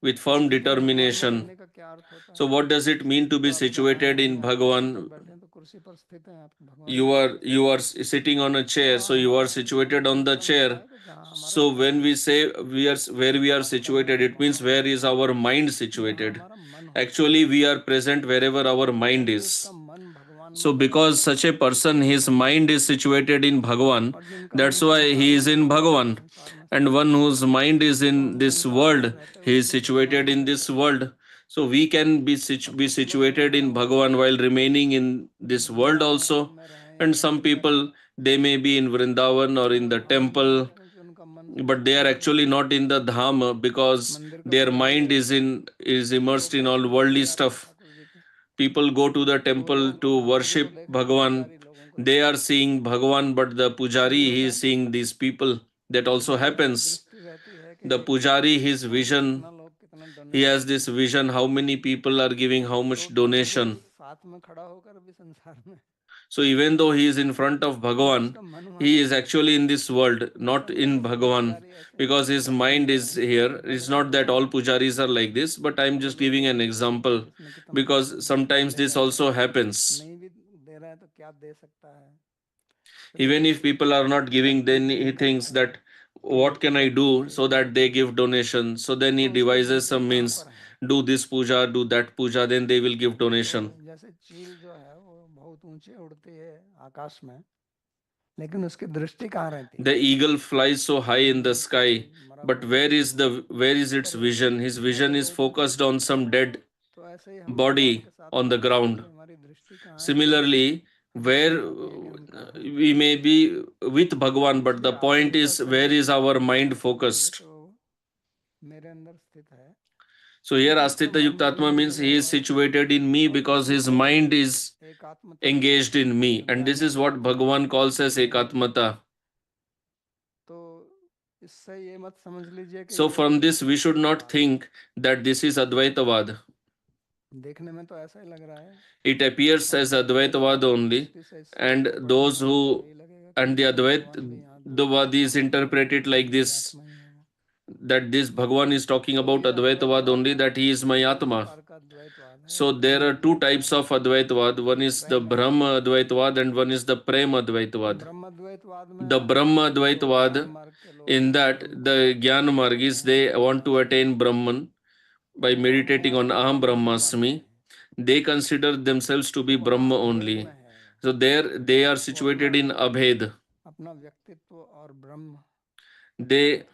S2: with
S1: तो
S2: firm
S1: ठीक है, भगवान में
S2: determination.
S1: रहने का क्या अर्थ होता
S2: So
S1: है?
S2: what does it mean to
S1: तो
S2: be
S1: आप बताएं,
S2: situated
S1: अभी
S2: in
S1: आप कुर्सी पर
S2: Bhagavan?
S1: बैठे हैं तो कुर्सी पर स्थित हैं, आप भगवान में
S2: You
S1: हैं।
S2: are you are sitting on a
S1: तो
S2: chair, so you are situated
S1: हमको
S2: on the
S1: मतलब लगता
S2: chair.
S1: है कि जहाँ हमारा
S2: So when
S1: चित्त
S2: we say we are where we are
S1: वास्तव में
S2: situated, it
S1: वहाँ
S2: means where
S1: होता
S2: is
S1: है
S2: our mind
S1: जहाँ
S2: situated.
S1: हमारा मन होता है,
S2: Actually, we are present wherever our mind
S1: क्योंकि उसका
S2: is.
S1: मन भगवान में
S2: So
S1: लगा
S2: because
S1: हुआ है।
S2: such a person, his mind is situated in Bhagavan,
S1: और जिनका
S2: that's
S1: मन
S2: why
S1: संसार
S2: he
S1: में
S2: is
S1: लगा
S2: in
S1: हुआ है वो
S2: Bhagavan.
S1: संसार में
S2: And
S1: स्थित
S2: one
S1: है।
S2: whose mind is
S1: तो
S2: in
S1: हम
S2: this
S1: संसार में
S2: world,
S1: रहते
S2: he
S1: हुए
S2: is
S1: भी भगवान
S2: situated
S1: में
S2: in
S1: रह
S2: this
S1: सकते हैं।
S2: world. So we can
S1: और
S2: be
S1: कुछ लोग जो
S2: situated
S1: हैं
S2: in
S1: वो
S2: Bhagavan while remaining in this world
S1: Vrindavan
S2: also.
S1: में रहें या
S2: And
S1: कहीं
S2: some
S1: भी रहें,
S2: people, they may be in Vrindavan or in the
S1: आनंद नहीं
S2: temple,
S1: है, क्योंकि उनका मन
S2: but they
S1: संसार
S2: are
S1: में लगा
S2: actually
S1: हुआ
S2: not
S1: है।
S2: in the dham because
S1: मंदिर का
S2: their
S1: पुजारी
S2: mind
S1: है,
S2: is
S1: दो
S2: immersed in all
S1: पैसे दे
S2: worldly
S1: के आता है
S2: stuff.
S1: ठाकुर जी के,
S2: People go to the
S1: तो वो
S2: temple
S1: लोग
S2: to
S1: ठाकुर जी को
S2: worship
S1: देख रहे हैं,
S2: Bhagavan.
S1: पुजारी लोगों को
S2: They
S1: देख रहे
S2: are
S1: हैं।
S2: seeing Bhagavan, but the
S1: तो
S2: pujari,
S1: वो
S2: he is
S1: कहते हैं
S2: seeing these people. That also
S1: पुजारी की
S2: happens.
S1: दृष्टि रहती है कि
S2: The pujari, his
S1: कौन
S2: vision,
S1: कितना लोग कितना
S2: he
S1: donation
S2: has
S1: they
S2: this
S1: रहे हैं।
S2: vision how many people are giving how
S1: तो
S2: much
S1: ठाकुर जी
S2: donation.
S1: साथ में खड़ा होकर भी संसार में,
S2: So even though he is in front of
S1: लेकिन
S2: Bhagavan,
S1: उसका मन वहाँ
S2: he is
S1: नहीं है।
S2: actually in this world,
S1: ऐसा
S2: not
S1: नहीं है कि
S2: in
S1: सभी
S2: Bhagavan,
S1: पुजारी ऐसे हैं,
S2: because his mind
S1: समझे
S2: is
S1: रहें कि
S2: here. It's
S1: भगवान
S2: not
S1: तो
S2: that all pujaris are like this, but I'm
S1: वो
S2: just
S1: लोग
S2: giving an
S1: देखते हैं कि
S2: example
S1: किसने कितना
S2: because
S1: कितना
S2: sometimes
S1: दे
S2: this
S1: रहा है,
S2: also happens.
S1: नहीं भी दे रहा है तो क्या दे सकता है। तो
S2: Even if people are not giving,
S1: भक्ति
S2: then he thinks
S1: करता है
S2: that what can I do so that they give donation? So then he
S1: तो उसकी
S2: devises
S1: दृष्टि
S2: some
S1: कहाँ
S2: means.
S1: पर है?
S2: do this puja, do that puja, then they will give donation.
S1: जैसे चील जो है वो बहुत ऊंचे उड़ती है आकाश में, लेकिन उसकी दृष्टि कहाँ रहती है?
S2: The eagle flies so high in the sky, but where is its vision? His vision is focused on some dead
S1: तो ऐसे ही हम भगवान
S2: body
S1: के साथ
S2: on the
S1: रहते हैं,
S2: ground.
S1: हमारी दृष्टि कहाँ है?
S2: Similarly, where we may be with Bhagwan, but the point is, where is our mind focused?
S1: तो मेरे अंदर स्थित है,
S2: So here Astita Yuktatma means he is situated in me because his mind is
S1: एकात्मता
S2: engaged in me. And this is what Bhagavan calls as Ekatmata.
S1: तो इससे ये मत समझ लीजिए कि
S2: So
S1: ये
S2: from this we should not think that this is Advaitavad.
S1: देखने में तो ऐसा ही लग रहा है,
S2: It appears as Advaitavad only, and those who and the Advaitavad is interpreted like this, that this Bhagavan is talking about Advaitavad only, that he is my Atma. So there are two types of Advaitavad. One is the Brahma Advaitavad and one is the Prema Advaitavad. The Brahma Advaitavad, in that the Jnana Margis, they want to attain Brahman by meditating on Aham Brahmasmi. They consider themselves to be Brahma only. So there they are situated in Abhed. They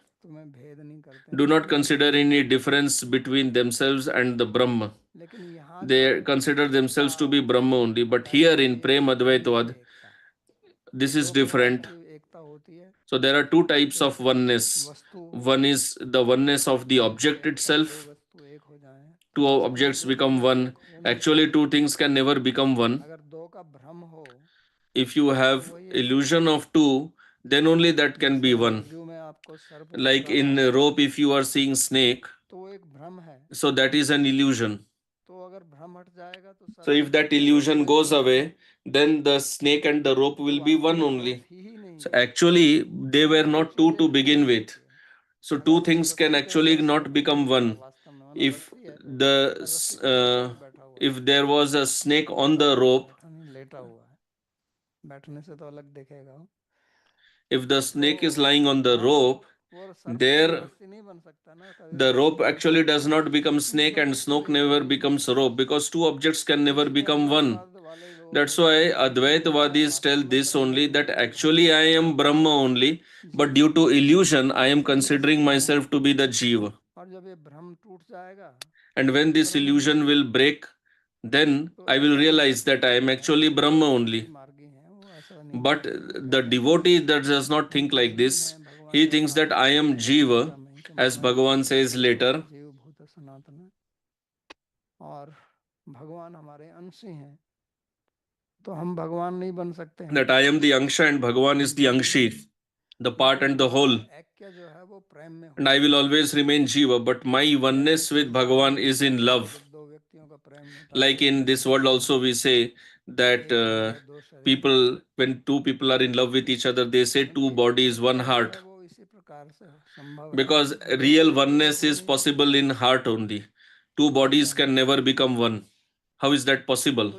S2: do not consider any difference between themselves and the Brahma. They consider themselves to be Brahma only. But here in Prem Advaitavad, this is different. So there are two types of oneness. One is the oneness of the object itself. Two objects become one. Actually, two things can never become one. If you have illusion of two, then only that can be one. Like in rope, if you are seeing snake, so that is an illusion. So if that illusion goes away, then the snake and the rope will be one only. So actually, they were not two to begin with. So two things can actually not become one. If if there was a snake on the rope, if the snake is lying on the rope, there the rope actually does not become snake and snake never becomes rope, because two objects can never become one. That's why Advaitavadis tell this only, that actually I am Brahma only, but due to illusion I am considering myself to be the Jiva. And when this illusion will break, then I will realize that I am actually Brahma only. But the devotee that does not think like this, he thinks that I am Jiva, as Bhagavan says later. That I am the Angsha and Bhagavan is the Angshi, the part and the whole. And I will always remain Jiva, but my oneness with Bhagavan is in love. Like in this world also we say that people, when two people are in love with each other, they say two bodies, one heart. Because real oneness is possible in heart only. Two bodies can never become one. How is that possible?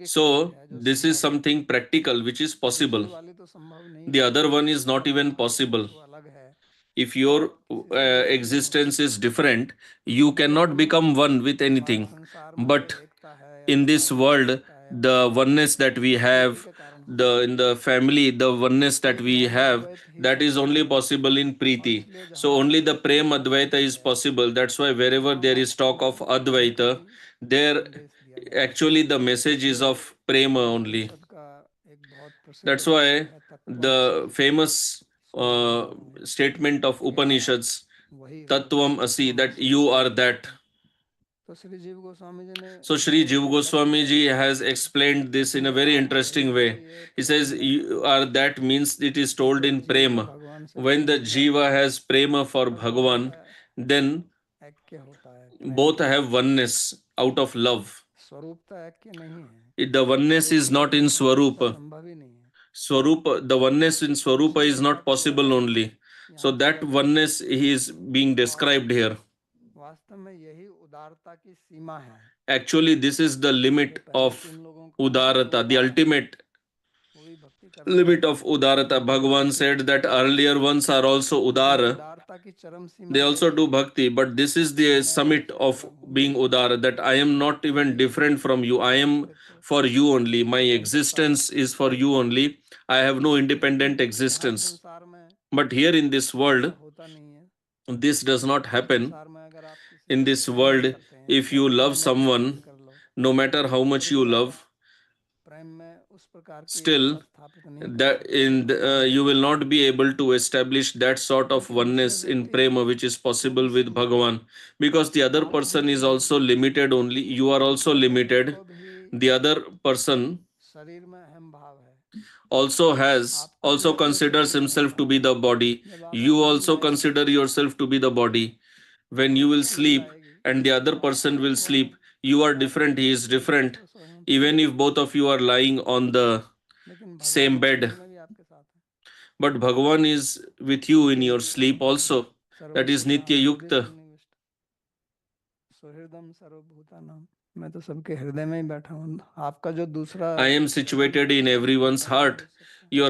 S2: So this is something practical which is possible. The other one is not even possible. If your existence is different, you cannot become one with anything. But in this world, the oneness that we have, in the family, the oneness that we have, that is only possible in Preeti. So only the Prem Advaita is possible. That's why wherever there is talk of Advaita, there actually the message is of Prema only. That's why the famous statement of Upanishads, Tattvam Asi, that you are that. So Sri Jiva Goswami ji has explained this in a very interesting way. He says, you are that means it is told in Prema. When the Jiva has Prema for Bhagavan, then both have oneness out of love. The oneness is not in Swarupa. Swarupa, the oneness in Swarupa is not possible only. So that oneness is being described here. Actually, this is the limit of Udarata, the ultimate limit of udarata. Bhagavan said that earlier ones are also udara. They also do bhakti, but this is the summit of being udara, that I am not even different from you. I am for you only. My existence is for you only. I have no independent existence. But here in this world, this does not happen. In this world, if you love someone, no matter how much you love, still that you will not be able to establish that sort of oneness in prema which is possible with Bhagavan, because the other person is also limited only. You are also limited. The other person also considers himself to be the body. You also consider yourself to be the body. When you will sleep and the other person will sleep, you are different, he is different. Even if both of you are lying on the same bed, but Bhagavan is with you in your sleep also. That is Nitya Yukta. I am situated in everyone's heart. Your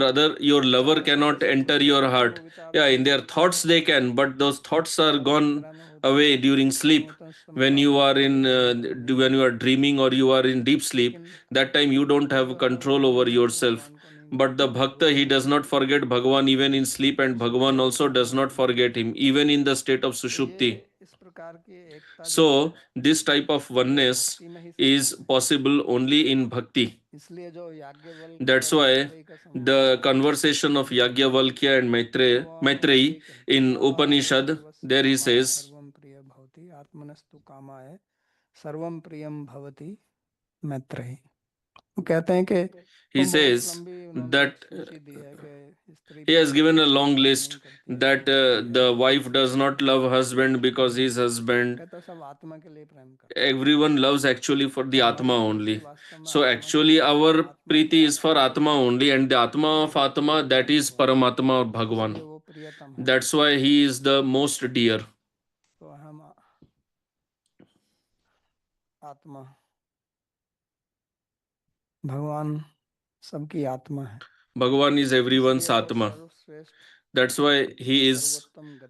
S2: lover cannot enter your heart. Yeah, in their thoughts they can, but those thoughts are gone away during sleep. When you are when you are dreaming or you are in deep sleep, that time you don't have control over yourself. But the bhakta, he does not forget Bhagavan even in sleep, and Bhagavan also does not forget him even in the state of sushupti. So this type of oneness is possible only in bhakti. That's why the conversation of Yagyavalkya and Maitreyi in Upanishad, there he says,
S1: सर्वम प्रियम भवति मैत्रेयी. वो कहते हैं कि
S2: he says that he has given a long list that the wife does not love husband because his husband. Everyone loves actually for the Atma only. So actually our Preeti is for Atma only, and the Atma of Atma, that is Paramatma or Bhagavan. That's why he is the most dear.
S1: आत्मा भगवान सबकी आत्मा है.
S2: Bhagavan is everyone's Atma. That's why he is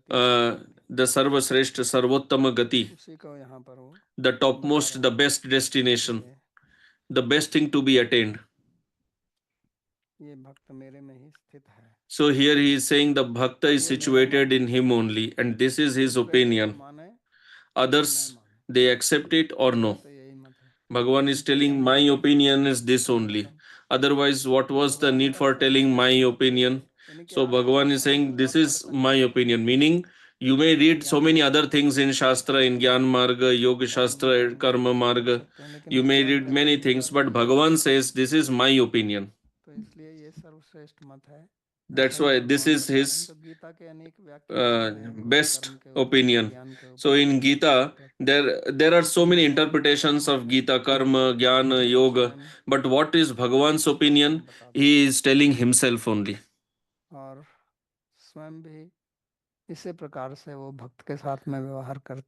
S2: the Sarvasreshta Sarvottama Gati, the topmost, the best destination, the best thing to be attained. So here he is saying the bhakta is situated in him only, and this is his opinion. Others, they accept it or no. Bhagavan is telling my opinion is this only. Otherwise, what was the need for telling my opinion? So Bhagavan is saying this is my opinion, meaning you may read so many other things in Shastra, in Gyan Marga, Yoga Shastra, Karma Marga. You may read many things, but Bhagavan says this is my opinion. That's why this is his best opinion. So in Gita, there are so many interpretations of Gita, Karma, Jnana, Yoga. But what is Bhagavan's opinion? He is telling himself only.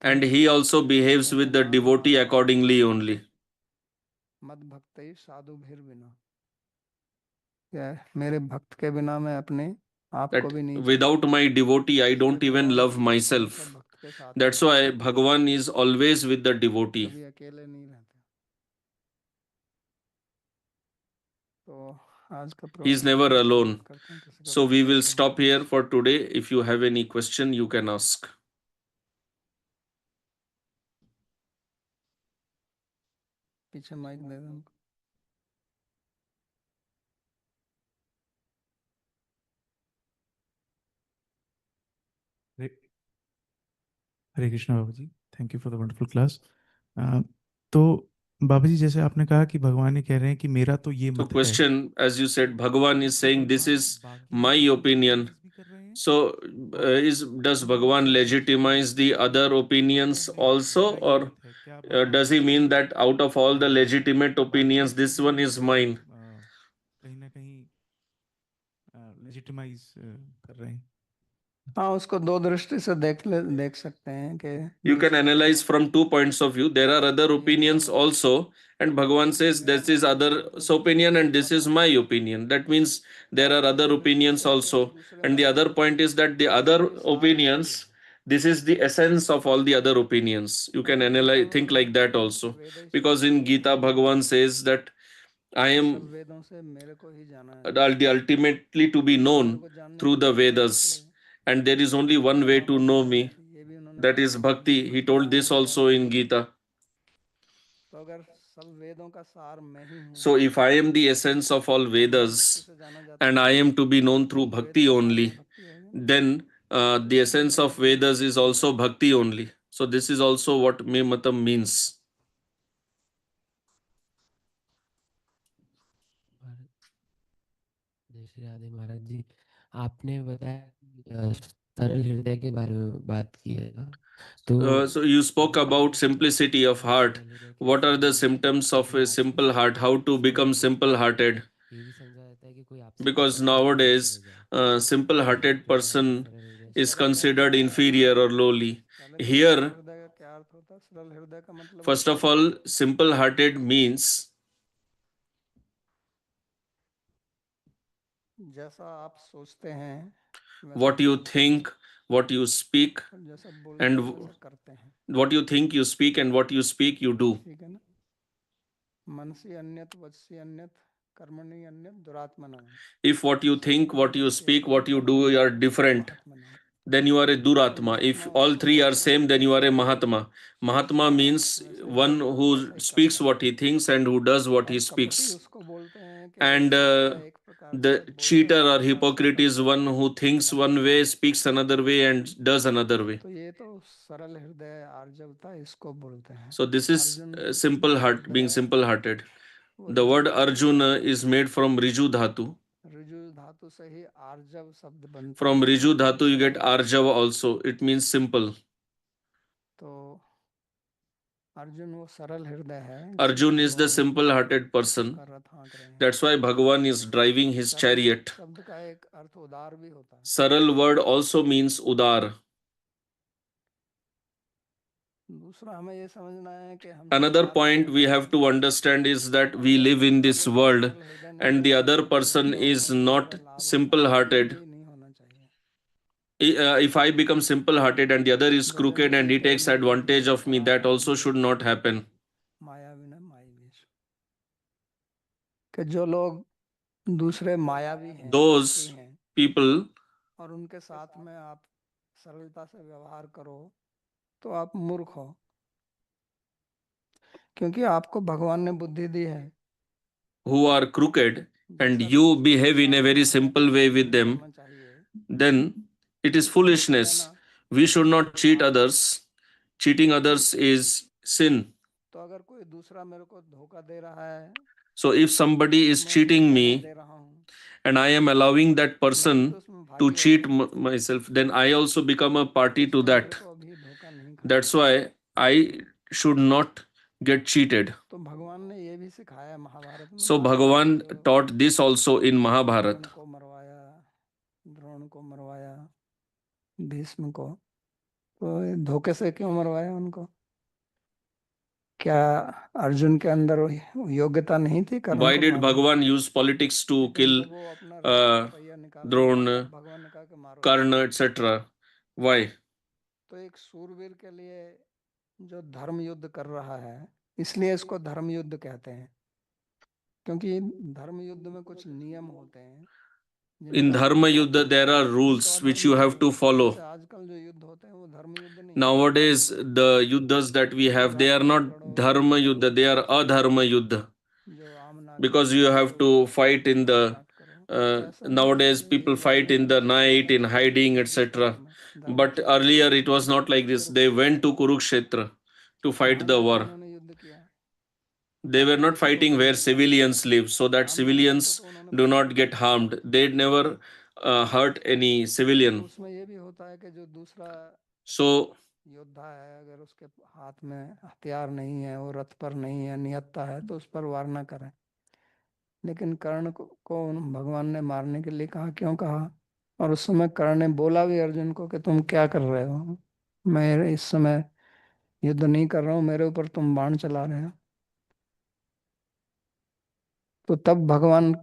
S2: And he also behaves with the devotee accordingly only. That without my devotee, I don't even love myself. That's why Bhagavan is always with the devotee. He is never alone. So we will stop here for today. If you have any question, you can ask. पीछे mike दे दो.
S3: Hare Krishna Baba ji, thank you for the wonderful class. तो बाबा जी, जैसे आपने कहा कि भगवान ये कह रहे हैं कि मेरा तो ये मत है.
S2: Question, as you said, Bhagavan is saying this is my opinion. So does Bhagavan legitimize the other opinions also, or does he mean that out of all the legitimate opinions, this one is mine?
S3: कहीं ना कहीं legitimise कर रहे हैं.
S1: हाँ, उसको दो दृष्टि से देख सकते हैं कि
S2: you can analyze from 2 points of view. There are other opinions also, and Bhagavan says this is other's opinion and this is my opinion. That means there are other opinions also. And the other point is that the other opinions, this is the essence of all the other opinions. You can analyze, think like that also. Because in Gita, Bhagavan says that I am ultimately to be known through the Vedas, and there is only one way to know me, that is Bhakti. He told this also in Gita. So if I am the essence of all Vedas and I am to be known through Bhakti only, then the essence of Vedas is also Bhakti only. So this is also what Me Matam means.
S4: जय श्री राधे महाराज जी, आपने बताया कि सरल हृदय के बारे में बात की है ना, तो
S2: So you spoke about simplicity of heart. What are the symptoms of a simple heart? How to become simple-hearted?
S4: ये भी समझा जाता है कि कोई आपसे
S2: Because
S4: कमजोर ना हो
S2: nowadays,
S4: जाए,
S2: simple-hearted
S4: तो हमारा
S2: person
S4: सरल हृदय
S2: is considered inferior or lowly. Here, first of all, simple-hearted means
S1: जैसा आप सोचते हैं,
S2: what you think, what you speak,
S1: जैसा बोलते
S2: and
S1: हैं वैसा करते हैं,
S2: what you think you speak, and what you speak you do.
S1: ठीक है ना? मनसी अन्यत वचसी अन्यत कर्मणि अन्यत दुरात्मनः.
S2: If what you think, what you speak, what you do are different, then you are a Duratma. If all three are same, then you are a Mahatma. Mahatma means one who speaks what he thinks and who does what he speaks. And the cheater or hypocrite is one who thinks one way, speaks another way, and does another way. So this is simple heart, being simple hearted. The word Arjuna is made from Riju Dhatu. From Riju Dhatu you get Arjava also. It means simple. Arjun is the simple hearted person. That's why Bhagavan is driving his chariot. Saral word also means Udar. Another point we have to understand is that we live in this world and the other person is not simple hearted. If I become simple hearted and the other is crooked and he takes advantage of me, that also should not happen. Those people
S1: और उनके साथ में आप सरलता से व्यवहार करो तो आप मूर्ख हो, क्योंकि आपको भगवान ने बुद्धि दी है.
S2: who are crooked and you behave in a very simple way with them, then it is foolishness. We should not cheat others. Cheating others is sin.
S1: तो अगर कोई दूसरा मेरे को धोखा दे रहा है,
S2: So if somebody is cheating me and I am allowing that person to cheat myself, then I also become a party to that. That's why I should not get cheated.
S1: तो भगवान ने ये भी सिखाया महाभारत में.
S2: So Bhagavan taught this also in Mahabharata.
S1: को मरवाया, द्रोण को मरवाया, भीष्म को, तो धोखे से क्यों मरवाया उनको? क्या अर्जुन के अंदर योग्यता नहीं थी?
S2: Why did Bhagavan use politics to kill Drona, Karna, etc.? Why?
S1: तो एक सूरवीर के लिए जो धर्म युद्ध कर रहा है, इसलिए इसको धर्म युद्ध कहते हैं, क्योंकि धर्म युद्ध में कुछ नियम होते हैं.
S2: In Dharma Yuddha, there are rules which you have to follow.
S1: आजकल जो युद्ध होते हैं वो धर्म युद्ध नहीं.
S2: Nowadays, the yuddhas that we have, they are not Dharma Yuddha, they are Adharma Yuddha. Because you have to fight in the, nowadays people fight in the night, in hiding, etc. But earlier it was not like this. They went to Kurukshetra to fight the war. They were not fighting where civilians live, so that civilians do not get harmed. They never hurt any civilian. So
S1: योद्धा है, अगर उसके हाथ में हथियार नहीं है, वो रथ पर नहीं है, निहत्था है, तो उस पर वार न करें. लेकिन कर्ण को भगवान ने मारने के लिए कहा. क्यों कहा? और उस समय कर्ण ने बोला भी अर्जुन को कि तुम क्या कर रहे हो, मैं इस समय युद्ध नहीं कर रहा हूँ, मेरे ऊपर तुम बाण चला रहे हो. तो तब भगवान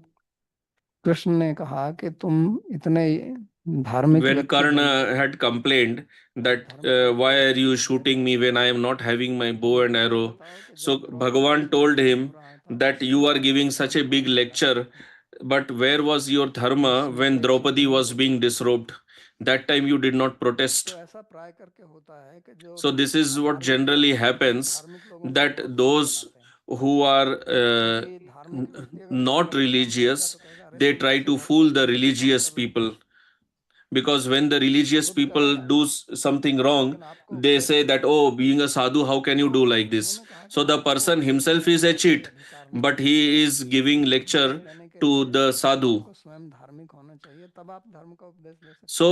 S1: कृष्ण ने कहा कि तुम इतने धार्मिक
S2: When
S1: व्यक्ति बन
S2: Karna had complained that why are you shooting me when I am not having my bow and arrow, so Bhagavan told him that you are giving such a big lecture, but where was your dharma when Draupadi was being disrobed? That time you did not
S1: तो
S2: protest.
S1: ऐसा प्राय करके होता है कि जो
S2: So this is what
S1: अधार्मिक
S2: generally
S1: लोग होते हैं वो
S2: happens,
S1: धार्मिक लोगों को
S2: that
S1: बहुत सुंदर
S2: those
S1: बनाते हैं,
S2: who are
S1: क्योंकि धार्मिक व्यक्ति अगर कोई
S2: not
S1: गलत काम करेगा
S2: religious,
S1: तो कहेगा अरे
S2: they
S1: तुम
S2: try
S1: कैसे
S2: to
S1: भक्त हो,
S2: fool the
S1: तुम ये काम
S2: religious
S1: कर रहे हो,
S2: people. Because when the religious
S1: खुद
S2: people
S1: करेगा,
S2: do something wrong,
S1: लेकिन आपको
S2: they
S1: उपदेश
S2: say that,
S1: देगा।
S2: oh, being a sadhu, how can you
S1: तो
S2: do like this?
S1: उन्होंने कहा कि
S2: So the
S1: आपको
S2: person
S1: उपदेश
S2: himself
S1: देने
S2: is
S1: का
S2: a
S1: कोई
S2: cheat,
S1: अधिकार नहीं
S2: but
S1: है।
S2: he is giving
S1: उपदेश
S2: lecture
S1: लेने के
S2: to
S1: लिए
S2: the sadhu.
S1: आपको स्वयं धार्मिक होना चाहिए, तब आप धर्म का उपदेश दे सकते हैं।
S2: So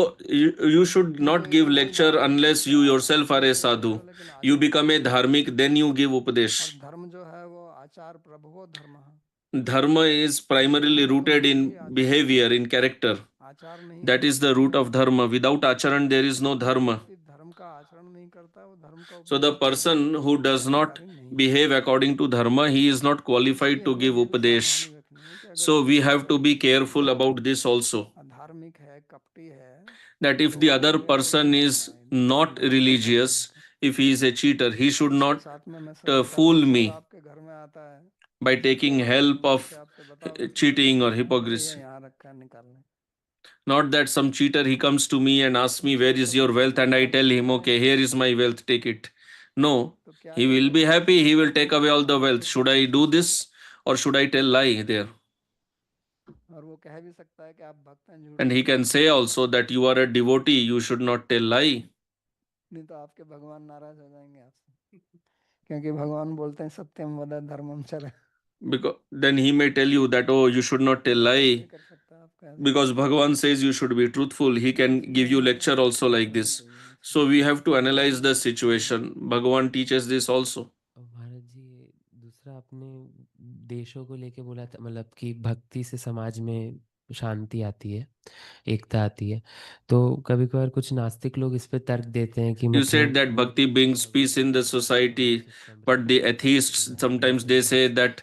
S2: you should
S1: नहीं तो
S2: not
S1: एक
S2: give
S1: वही बात
S2: lecture
S1: होती है
S2: unless
S1: कि
S2: you
S1: आप
S2: yourself are
S1: धर्म
S2: a
S1: तो बोल रहे
S2: sadhu.
S1: हो लेकिन
S2: You
S1: आचरण
S2: become a
S1: नहीं है।
S2: dharmic, then you give
S1: और
S2: upadesh.
S1: धर्म जो है वो आचार प्रभवो धर्म है,
S2: Dharma is primarily
S1: धर्म जो
S2: rooted
S1: है
S2: in
S1: वही आचरण है,
S2: behavior, in character.
S1: आचार नहीं
S2: That
S1: है।
S2: is the root of dharma. Without acharan, there is no
S1: जो
S2: dharma.
S1: व्यक्ति धर्म का आचरण नहीं करता है वो धर्म का
S2: So
S1: उपदेश
S2: the
S1: करने
S2: person
S1: के
S2: who does not
S1: अधिकारी नहीं है।
S2: behave according to dharma, he is not qualified
S1: इसलिए
S2: to
S1: हमें
S2: give
S1: ये भी सावधानी
S2: upadesh.
S1: रखनी है कि अगर
S2: So we
S1: दूसरा
S2: have to be
S1: व्यक्ति जो
S2: careful
S1: है
S2: about this also.
S1: अधार्मिक है, कपटी है,
S2: That if
S1: तो
S2: the other
S1: मेरा
S2: person
S1: उपदेश
S2: is
S1: सुनाए, लेकिन
S2: not
S1: गलत कर्म करे
S2: religious,
S1: तो।
S2: if he is a cheater, he should
S1: इसके
S2: not
S1: साथ में मैं समझता हूँ
S2: fool
S1: ईश्वर
S2: me
S1: आपके घर में आता है,
S2: by
S1: सत्य
S2: taking
S1: वाला
S2: help
S1: धर्म लेके
S2: of
S1: आपसे बताओ कि तुम्हारे
S2: cheating
S1: घर
S2: or
S1: में है, बोले ये
S2: hypocrisy.
S1: यहाँ रखा है, निकाल लें।
S2: Not that some cheater he comes to me and asks me, where
S1: Ishwar
S2: is
S1: सब
S2: your
S1: कुछ
S2: wealth?
S1: अपने
S2: And I
S1: हिसाब से
S2: tell him,
S1: करता है,
S2: okay, here is my wealth, take it. No,
S1: तो क्या
S2: he will
S1: करें,
S2: be happy, he will take away all the
S1: हम
S2: wealth.
S1: भी
S2: Should
S1: सब
S2: I
S1: कुछ,
S2: do this or should I tell lie there?
S1: और वो कह भी सकता है कि आप भक्त हैं, झूठ
S2: And
S1: नहीं
S2: he can
S1: बोलना
S2: say
S1: चाहिए,
S2: also that you are a devotee, you should not tell lie.
S1: नहीं तो आपके भगवान नाराज हो जाएंगे आपसे, क्योंकि भगवान बोलते हैं सत्यम वद धर्मम चर।
S2: Because then he may tell you that, oh, you should not tell
S1: वो कैसे
S2: lie.
S1: कर सकता है आपका ऐसा,
S2: Because Bhagavan says you should be truthful. He can
S1: इसलिए
S2: give you
S1: हमें
S2: lecture also like
S1: समझना
S2: this.
S1: चाहिए
S2: So
S1: इसमें।
S2: we have to analyze the situation. Bhagavan teaches this also.
S4: महाराज जी, दूसरा आपने देशों को लेके बोला था, मतलब कि भक्ति से समाज में शांति आती है, एकता आती है। तो कभी कभार कुछ नास्तिक लोग इस पे तर्क देते हैं कि
S2: You said
S4: मतलब
S2: that bhakti brings peace in the society, but the atheists sometimes they say that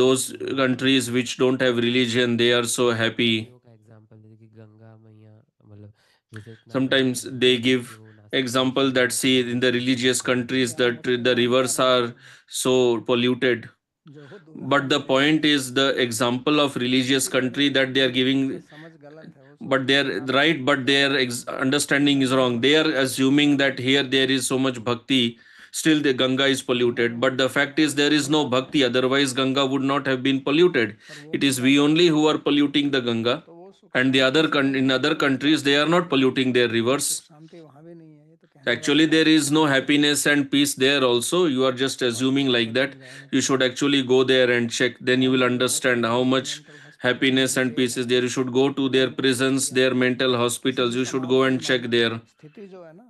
S2: those countries which don't have religion, they are so happy.
S4: नदियों का एग्जांपल जैसे कि गंगा मैया, मतलब जैसे इतना बड़ा
S2: Sometimes
S4: रिवर
S2: they
S4: है कि
S2: give
S4: वो नास्तिक लोग
S2: example
S4: उसको
S2: that see
S4: Ganga
S2: in the
S4: मैया
S2: religious
S4: बोलते हैं।
S2: countries
S1: क्या
S2: that
S1: मुक्ति
S2: the
S1: धाम क्या
S2: rivers are
S1: रहेगा,
S2: so polluted.
S1: जो हो
S2: But
S1: दुधारी
S2: the
S1: रहेगा।
S2: point is the example of religious
S1: इसीलिए
S2: country
S1: मेरे
S2: that they are
S1: उनकी
S2: giving,
S1: समझ गलत है, वो
S2: but
S1: सोचते
S2: they
S1: हैं
S2: are
S1: भारत में
S2: right, but
S1: गंगा
S2: their
S1: नहीं है,
S2: understanding is wrong. They are assuming that here there is so much bhakti, still the Ganga is
S1: Ganga
S2: polluted.
S1: में
S2: But the
S1: भक्ति
S2: fact
S1: है,
S2: is there is no bhakti, otherwise Ganga would not have been polluted.
S1: पर वो
S2: It
S1: भी
S2: is we
S1: चाहते
S2: only
S1: हैं,
S2: who are polluting the Ganga,
S1: तो वो सुख
S2: and the
S1: शांति
S2: other
S1: से
S2: in other
S1: कहना
S2: countries
S1: चाहते
S2: they
S1: हैं
S2: are not
S1: कि
S2: polluting their
S1: सुख
S2: rivers.
S1: शांति वहाँ भी नहीं है, ये तो कहने वाली
S2: Actually, there
S1: बात है।
S2: is no happiness and peace there also. You are just assuming like
S1: hospital
S2: that.
S1: में जाएं,
S2: You should actually go there and check. Then you will
S1: आजकल
S2: understand how
S1: हॉस्पिटल्स हैं,
S2: much
S1: मेंटल हॉस्पिटल्स हैं,
S2: happiness and
S1: jail
S2: peace is
S1: हैं,
S2: there. You should go to their
S1: धार्मिक
S2: prisons,
S1: कचहरियाँ
S2: their
S1: हैं।
S2: mental
S1: किसी
S2: hospitals.
S1: भी
S2: You should
S1: समाज
S2: go
S1: की
S2: and check there.
S1: स्थिति जो है ना,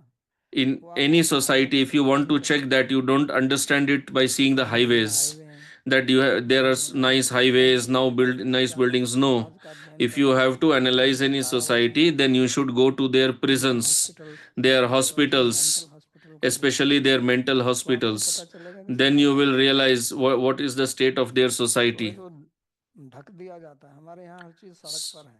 S2: In
S1: वो
S2: any
S1: आपको समाज
S2: society,
S1: में
S2: if you want
S1: दिखाई
S2: to check
S1: पड़ती है।
S2: that, you don't understand it by seeing the
S1: बढ़िया बढ़िया
S2: highways.
S1: हाईवे हैं,
S2: That you have, there are
S1: road बना रहे
S2: nice
S1: हैं, सड़कें
S2: highways
S1: बन रही
S2: now,
S1: हैं, तो
S2: build
S1: उससे
S2: nice
S1: ज़्यादा
S2: buildings.
S1: तो
S2: No,
S1: समाज का अध्ययन
S2: if you
S1: करना
S2: have to
S1: चाहिए कि
S2: analyze
S1: उनके
S2: any
S1: कारावास
S2: society,
S1: हैं,
S2: then you should go to their
S1: उनके
S2: prisons,
S1: हॉस्पिटल,
S2: their
S1: हॉस्पिटल्स हैं, मेंटल
S2: hospitals,
S1: हॉस्पिटल को देखिए,
S2: especially their mental
S1: तो आपको पता
S2: hospitals.
S1: चलेगा कि
S2: Then
S1: समाज
S2: you will
S1: कैसा है।
S2: realize what is the state of their
S1: तो
S2: society.
S1: इसको ढक दिया जाता है, हमारे यहाँ हर चीज़ सड़क पर है,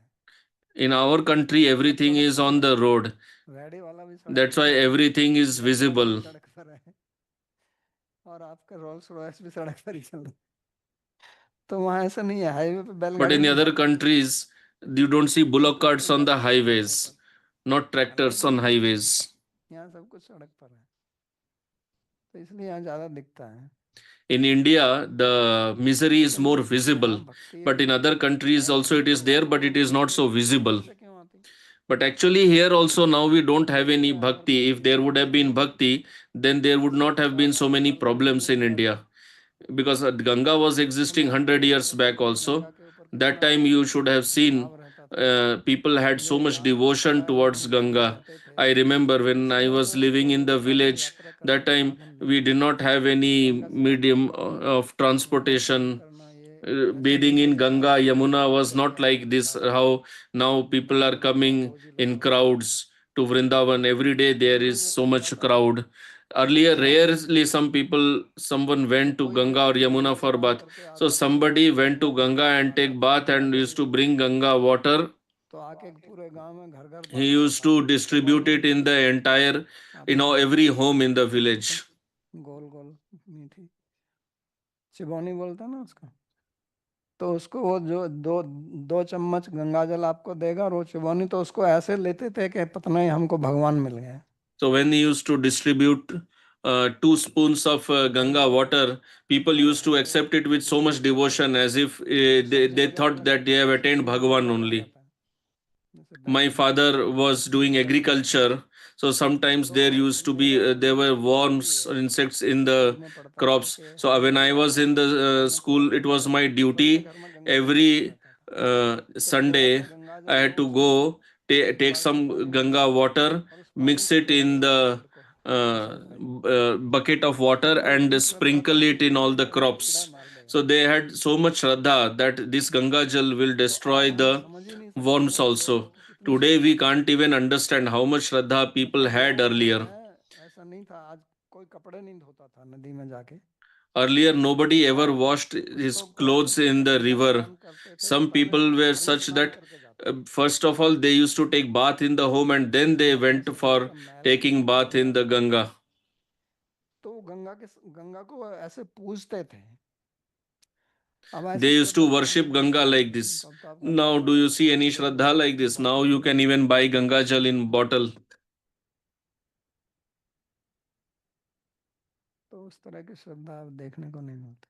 S2: In our country,
S1: सब
S2: everything
S1: सड़क
S2: is
S1: पर
S2: on
S1: है,
S2: the road.
S1: रेडी वाला भी सड़क
S2: That's
S1: पर
S2: why
S1: है,
S2: everything is
S1: बंगला भी
S2: visible.
S1: सड़क पर है, और आपका रोल्स रॉयस भी सड़क पर ही चल रहा है। तो वहाँ ऐसा नहीं है, हाईवे पे
S2: But
S1: बैलगाड़ी
S2: in
S1: भी
S2: the
S1: नहीं
S2: other
S1: चलती,
S2: countries, you don't see bullock
S1: सब
S2: carts
S1: कुछ
S2: on the
S1: गवर्नमेंट के हाथों
S2: highways,
S1: पर,
S2: not tractors
S1: हालांकि
S2: on highways.
S1: यहाँ सब कुछ सड़क पर है, तो इसलिए यहाँ ज़्यादा दिखता है।
S2: In India, the misery is
S1: लेकिन
S2: more
S1: जहाँ
S2: visible.
S1: भक्ति
S2: But in other countries
S1: है
S2: also it
S1: तो
S2: is there,
S1: वहाँ
S2: but it
S1: लोगों
S2: is
S1: को
S2: not so
S1: ये
S2: visible.
S1: समस्या क्यों आती?
S2: But actually here also now we don't have
S1: देश
S2: any
S1: में अगर
S2: bhakti.
S1: कोई
S2: If there would have been bhakti, then there would not have been so many
S1: करने के
S2: problems
S1: लिए
S2: in
S1: भी अगर
S2: India. Because Ganga was existing
S1: समय
S2: 100
S1: आता है
S2: years
S1: तो
S2: back
S1: देखिए
S2: also.
S1: गंगा के ऊपर
S2: That
S1: कितना
S2: time you should have seen
S1: भाव रहता था,
S2: people had so
S1: मेरे
S2: much
S1: गांव में ऐसा
S2: devotion
S1: है जब
S2: towards
S1: हम गांव में
S2: Ganga.
S1: रहते थे,
S2: I remember when
S1: उस
S2: I
S1: समय
S2: was
S1: तो
S2: living in the
S1: रेलगाड़ी से
S2: village,
S1: यात्रा करने
S2: that
S1: का
S2: time
S1: साधन नहीं
S2: we
S1: था,
S2: did not have any
S1: Ganga स्नान
S2: medium
S1: करना,
S2: of
S1: गंगा स्नान
S2: transportation.
S1: करना, ये
S2: Bathing in
S1: फैसिलिटीज नहीं
S2: Ganga,
S1: थी,
S2: Yamuna was
S1: हेलीकॉप्टर से
S2: not
S1: आते
S2: like
S1: थे
S2: this.
S1: साधन,
S2: How now people are
S1: बड़ा
S2: coming
S1: फौजी लोग
S2: in
S1: होते थे,
S2: crowds to Vrindavan. Every day
S1: तो
S2: there
S1: कोई
S2: is so
S1: व्यक्ति
S2: much
S1: जाता था,
S2: crowd. Earlier, rarely someone went to Ganga or Yamuna for bath. So somebody went to Ganga and take bath and used to bring Ganga water.
S1: तो आके पूरे गांव में घर घर
S2: He used to distribute it in the entire, every home in the village.
S1: गोल गोल मीठी चिबौनी बोलता ना उसका, तो उसको वो जो दो चम्मच गंगा जल आपको देगा और वो चिबौनी, तो उसको ऐसे लेते थे कि पता नहीं हमको भगवान मिल गया.
S2: So when he used to distribute 2 spoons of Ganga water, people used to accept it with so much devotion as if they thought that they have attained Bhagavan only. My father was doing agriculture, so sometimes there used to be there were worms or insects in the crops. So when I was in the school, it was my duty every Sunday I had to go take some Ganga water, mix it in the bucket of water and sprinkle it in all the crops. So they had so much Shraddha that this Ganga Jal will destroy the worms also. Today we can't even understand how much Shraddha people had earlier.
S1: ऐसा नहीं था, आज कोई कपड़े नहीं धोता था नदी में जाके.
S2: Earlier, nobody ever washed his clothes in the river. Some people were such that, first of all, they used to take bath in the home and then they went for taking bath in the Ganga.
S1: तो गंगा को ऐसे पूजते थे.
S2: They used to worship Ganga like this. Now, do you see any Shraddha like this? Now you can even buy Ganga Jal in bottle.
S1: तो उस तरह की श्रद्धा अब देखने को नहीं मिलती.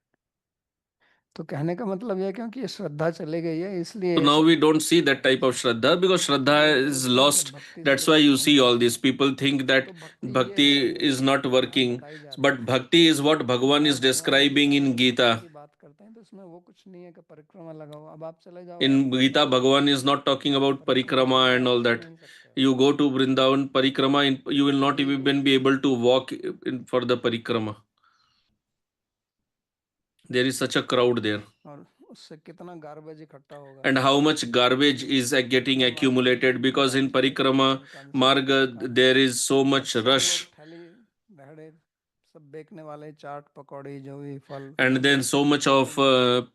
S1: तो कहने का मतलब यह क्योंकि ये श्रद्धा चली गई है इसलिए.
S2: So now we don't see that type of Shraddha because Shraddha is lost. That's why you see all this. People think that Bhakti is not working. But Bhakti is what Bhagavan is describing in Gita. In Gita, Bhagavan is not talking about parikrama and all that. You go to Vrindavan parikrama, you will not even be able to walk for the parikrama. There is such a crowd there. And how much garbage is getting accumulated because in parikrama marga there is so much rush. And then so much of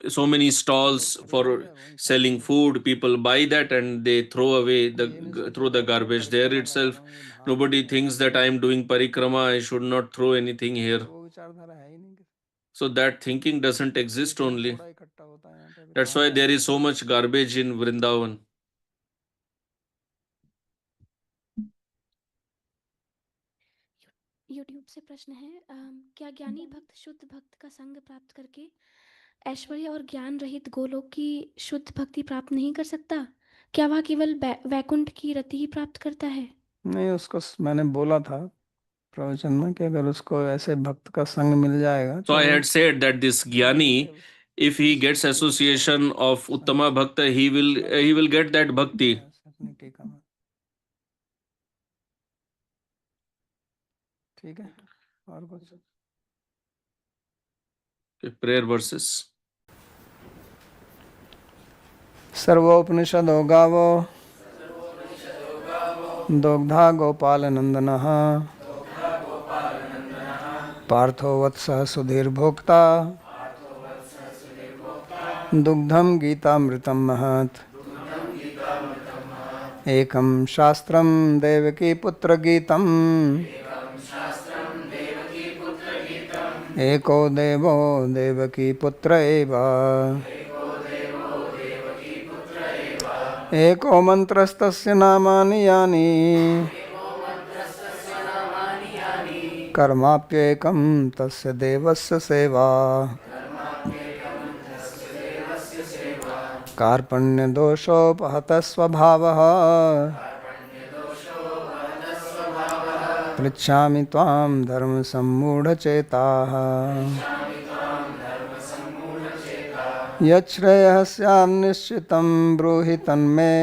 S2: so many stalls for selling food. People buy that and they throw the garbage there itself. Nobody thinks that I am doing parikrama, I should not throw anything here. So that thinking doesn't exist only. That's why there is so much garbage in Vrindavan.
S5: YouTube से प्रश्न है, क्या ज्ञानी भक्त शुद्ध भक्त का संग प्राप्त करके ऐश्वर्य और ज्ञान रहित गोलोक की शुद्ध भक्ति प्राप्त नहीं कर सकता? क्या वह केवल वैकुंठ की रति ही प्राप्त करता है?
S1: नहीं, उसको मैंने बोला था प्रवचन में कि अगर उसको ऐसे भक्त का संग मिल जाएगा.
S2: So I had said that this Jnani, if he gets association of Uttama Bhakta, he will get that bhakti.
S1: ठीक है, और कुछ
S2: prayer verses.
S1: सर्वोपनिषदो गावो दोग्धा गोपाल नंदनः पार्थो वत्सः सुधीर भोक्ता दुग्धम गीतामृतम महत्. एकं शास्त्रं देवकी पुत्र गीतम् एको देवो देवकी पुत्र एव. एको मंत्रस्तस्य नामानि यानि कर्माप्येकं तस्य देवस्य सेवा. कार्पण्यदोषोपहतः स्वभावः पृच्छामि त्वां धर्मसम्मूढचेताः. यच्छ्रेयः स्यान्निश्चितं ब्रूहि तन्मे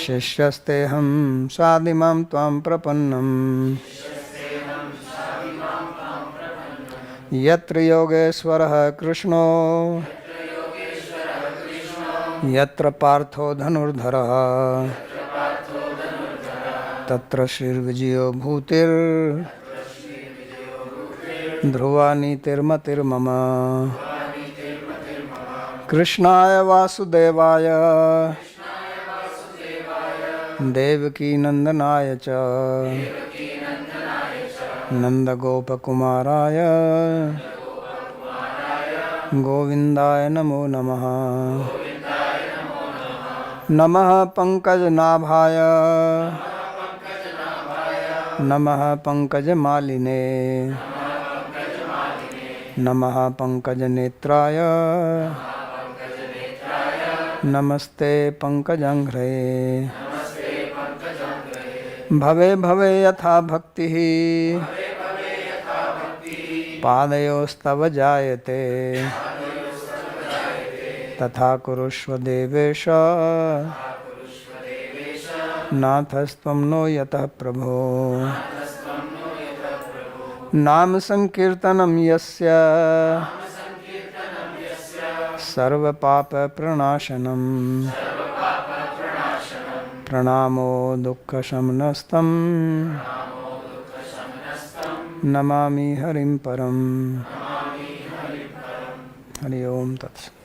S1: शिष्यस्तेऽहं साधिमां त्वां प्रपन्नम्. यत्र योगेश्वरः कृष्णो यत्र पार्थो धनुर्धरः तत्र श्रीर्विजयो भूतिर् ध्रुवा नीतिर्मतिर्मम। कृष्णाय वासुदेवाय देवकी नंदनाय च नंदगोपकुमाराय गोविंदाय नमो नमः। नमः पंकजनाभाय नमः पंकजमालिने नमः पंकजनेत्राय नमस्ते पंकजांघ्रे। भवे भवे यथा भक्तिः पादयोस्तव जायते तथा कुरुष्व देवेश नाथस्त्वं नो यतः प्रभो। नाम संकीर्तनं यस्य सर्वपाप प्रणाशनं प्रणामो दुःखशमनस्तं नमामि हरिं परम्। हरि ओम तत्सत्।